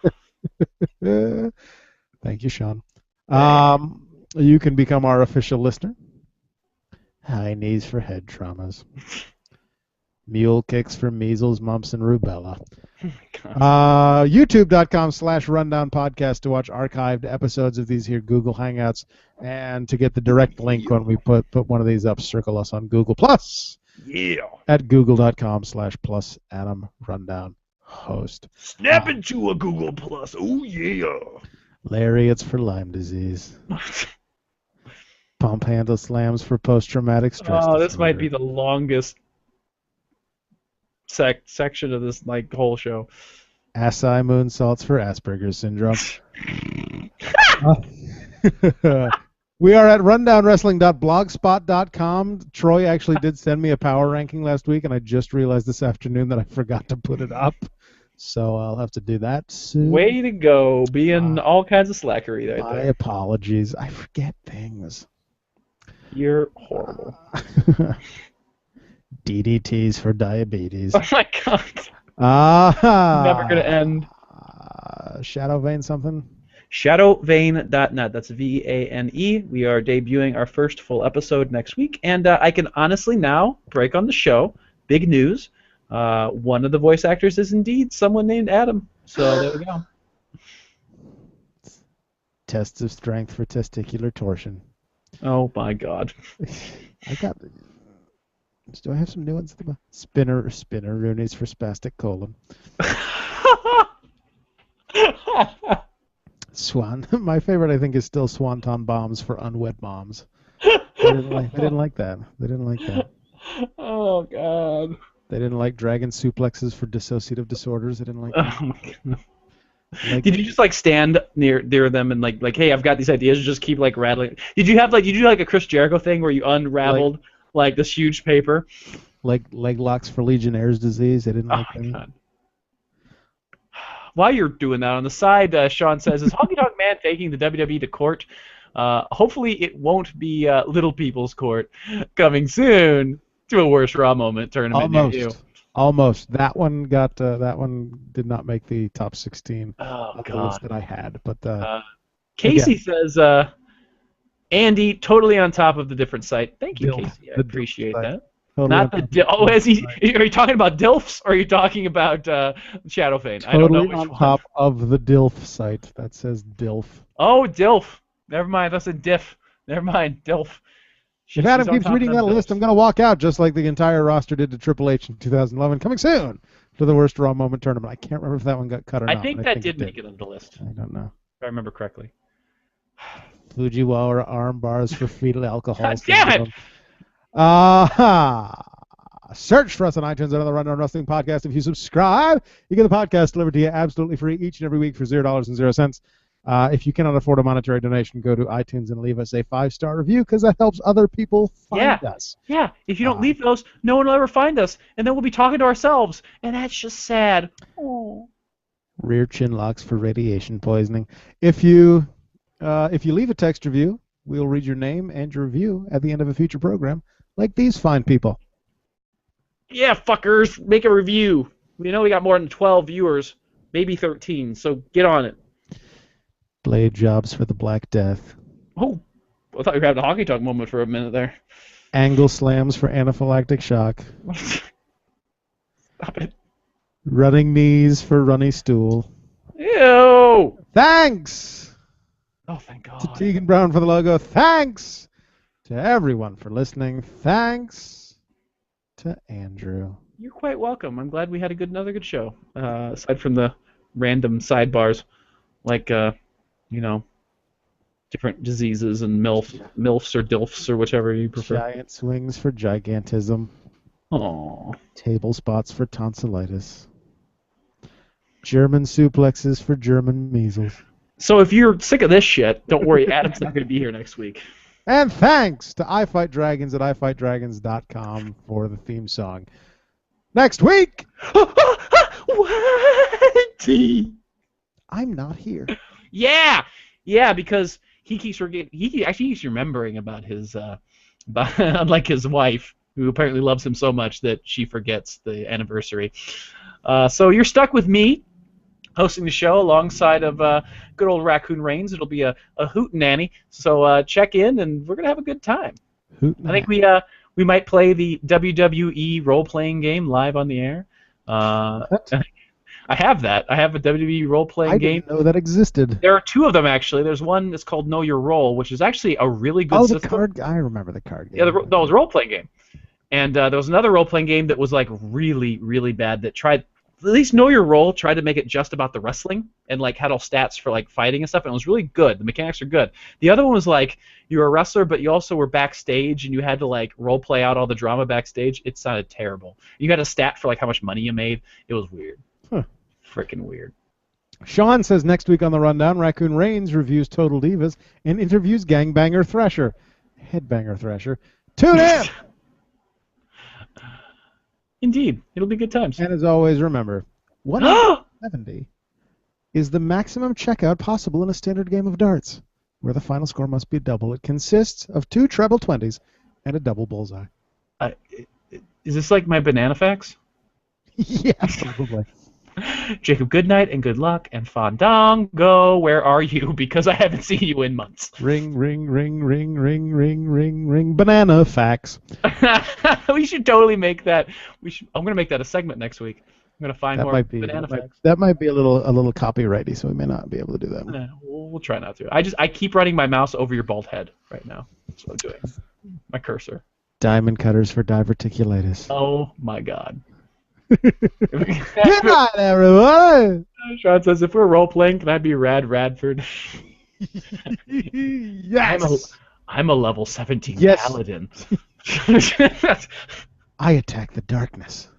Thank you, Sean. You can become our official listener. High knees for head traumas. Mule kicks for measles, mumps, and rubella. YouTube.com/Rundown Podcast to watch archived episodes of these here Google Hangouts, and to get the direct link when we put one of these up, circle us on Google Plus. Yeah. At google.com/plus Adam Rundown host. Snap into a Google Plus. Oh yeah. Lariats for Lyme disease. Pump handle slams for post-traumatic stress. Oh, this might be the longest section of this whole show. Assai moonsaults for Asperger's syndrome. We are at rundownwrestling.blogspot.com. Troy actually did send me a power ranking last week, and I just realized this afternoon that I forgot to put it up. So I'll have to do that soon. Way to go, being all kinds of slackery right My there. apologies. I forget things. You're horrible. DDTs for diabetes. Oh my god. Never gonna end. Shadow Vein something? Shadowvane.net. That's VANE. We are debuting our first full episode next week, and I can honestly now break on the show. Big news. One of the voice actors is indeed someone named Adam. So there we go. Tests of strength for testicular torsion. Oh my god. I got. Do I have some new ones? Spinner Rooney's for spastic colon. Swan. My favorite, I think, is still Swanton bombs for unwed moms. They didn't like that. They didn't like that. Oh god. They didn't like dragon suplexes for dissociative disorders. They didn't like that. Oh my god. Did you just stand near them and like hey, I've got these ideas, just keep rattling? Did you do a Chris Jericho thing where you unraveled this huge paper? Like leg locks for Legionnaire's disease. They didn't like that. God. While you're doing that on the side, Sean says, is Honky Tonk Man taking the WWE to court? Hopefully it won't be Little People's Court. Coming soon to a Worst Raw Moment tournament near you. Almost. That one did not make the top 16 of the list that I had. But Casey says, Andy, totally on top of the different site. Thank you, Casey. I appreciate that. Totally not the are you talking about DILFs or are you talking about Shadowfane? Totally I don't know which on top of the DILF site. That says DILF. Oh, DILF. Never mind. That's a diff. Never mind. DILF. If Adam keeps reading that list, I'm going to walk out just like the entire roster did to Triple H in 2011. Coming soon to the Worst Raw Moment tournament. I can't remember if that one got cut or not. I think that did make it on the list. I don't know. If I remember correctly. Fujiwara arm bars for fetal alcohol. Damn it! Search for us on iTunes and on the Rundown Wrestling Podcast. If you subscribe, you get the podcast delivered to you absolutely free each and every week for $0.00. If you cannot afford a monetary donation, go to iTunes and leave us a 5-star review because that helps other people find us. Yeah, if you don't leave those, no one will ever find us, and then we'll be talking to ourselves, and that's just sad. Oh. Rear chin locks for radiation poisoning. If you leave a text review, we'll read your name and your review at the end of a future program, like these fine people. Yeah, fuckers, make a review. We know we got more than 12 viewers, maybe 13, so get on it. Blade jobs for the Black Death. Oh, I thought you were having a honky tonk moment for a minute there. Angle slams for anaphylactic shock. Stop it. Running knees for runny stool. Ew. Thanks Oh, thank God. to Tegan Brown for the logo. Thanks to everyone for listening. Thanks to Andrew. You're quite welcome. I'm glad we had another good show. Aside from the random sidebars, like different diseases and milfs or dilfs or whichever you prefer. Giant swings for gigantism. Aww. Table spots for tonsillitis. German suplexes for German measles. So if you're sick of this shit, don't worry. Adam's not going to be here next week. And thanks to I Fight Dragons at ifightdragons.com for the theme song. Next week! What? I'm not here. Yeah, because he keeps forgetting. He actually keeps remembering about his, unlike his wife, who apparently loves him so much that she forgets the anniversary. So you're stuck with me, hosting the show alongside of good old Raccoon Reigns. It'll be a hootenanny. So check in, and we're gonna have a good time. I think we might play the WWE role-playing game live on the air. What? I have that. I have a WWE role-playing game. I didn't know that existed. There are two of them, actually. There's one that's called Know Your Role, which is actually a really good system. The card. I remember the card game. Yeah, that was a role-playing game. And there was another role-playing game that was like really, really bad that tried, at least Know Your Role, tried to make it just about the wrestling and like had all stats for like fighting and stuff, and it was really good. The mechanics are good. The other one was like you were a wrestler, but you also were backstage and you had to like role-play out all the drama backstage. It sounded terrible. You had a stat for like how much money you made. It was weird. Huh. Freaking weird. Sean says next week on the Rundown, Raccoon Reigns reviews Total Divas and interviews Gangbanger Thresher. Headbanger Thresher. Tune in! Indeed. It'll be good times. And as always, remember, 170 is the maximum checkout possible in a standard game of darts, where the final score must be a double. It consists of 2 treble 20s and a double bullseye. Is this like my banana facts? Yeah, probably. Jacob, good night and good luck. And Fandango, where are you? Because I haven't seen you in months. Ring, ring, ring, ring, ring, ring, ring, ring. Banana facts. We should totally make that. I'm going to make that a segment next week. I'm going to find more banana facts. That might be a little copyrighty, so we may not be able to do that. We'll try not to. I keep running my mouse over your bald head right now. That's what I'm doing. My cursor. Diamond cutters for diverticulitis. Oh my God. Good night, everyone. Sean says, if we're role-playing, can I be Rad Radford? Yes. I'm a level 17 yes. paladin. I attack the darkness.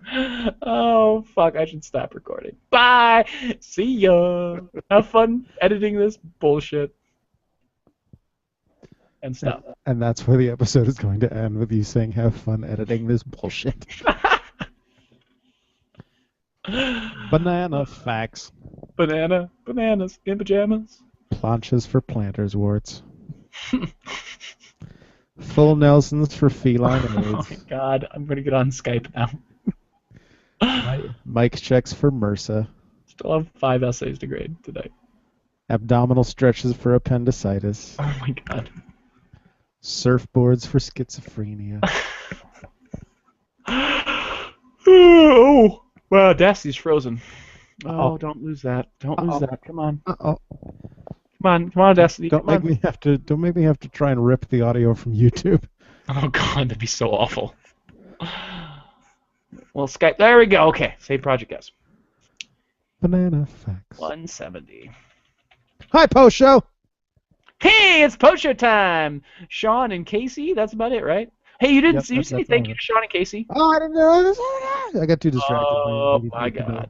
Oh, fuck. I should stop recording. Bye. See ya. Have fun editing this bullshit. And stop. And that's where the episode is going to end, with you saying, have fun editing this bullshit. Banana facts. Bananas in pajamas. Planches for planter's warts. Full Nelsons for feline AIDS. Oh my God, I'm gonna get on Skype now. Mike checks for MRSA. Still have 5 essays to grade today. Abdominal stretches for appendicitis. Oh my God. Surfboards for schizophrenia. Oh. Well, Dasty's frozen. Oh, Uh-oh. don't lose that. Don't lose that. Come on. Uh-oh. Come on, Destiny. Don't make me have to try and rip the audio from YouTube. Oh God, that'd be so awful. Well, Skype. There we go. Okay, save project S. Banana facts. 170. Hi, post show. Hey, it's post show time. Sean and Casey. That's about it, right? Hey, you didn't see thank you to Sean and Casey. Oh, I didn't know this. I got too distracted. Oh my God.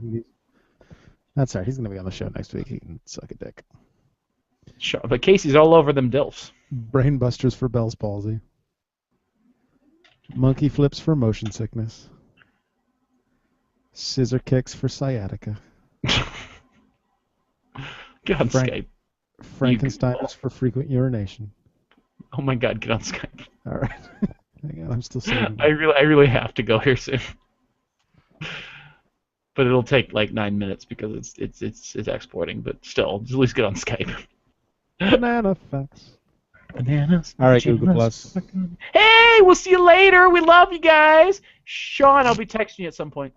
That's all right. He's gonna be on the show next week. He can suck a dick. Sure, but Casey's all over them dilfs. Brain busters for Bell's palsy. Monkey flips for motion sickness. Scissor kicks for sciatica. Get on Skype. Frankenstein is for frequent urination. Oh my God, get on Skype. All right. Hang on, I'm still saving. I really have to go here soon. But it'll take like 9 minutes because it's exporting. But still, just at least get on Skype. Banana facts. Bananas. All right, Google Plus. Hey, we'll see you later. We love you guys. Sean, I'll be texting you at some point.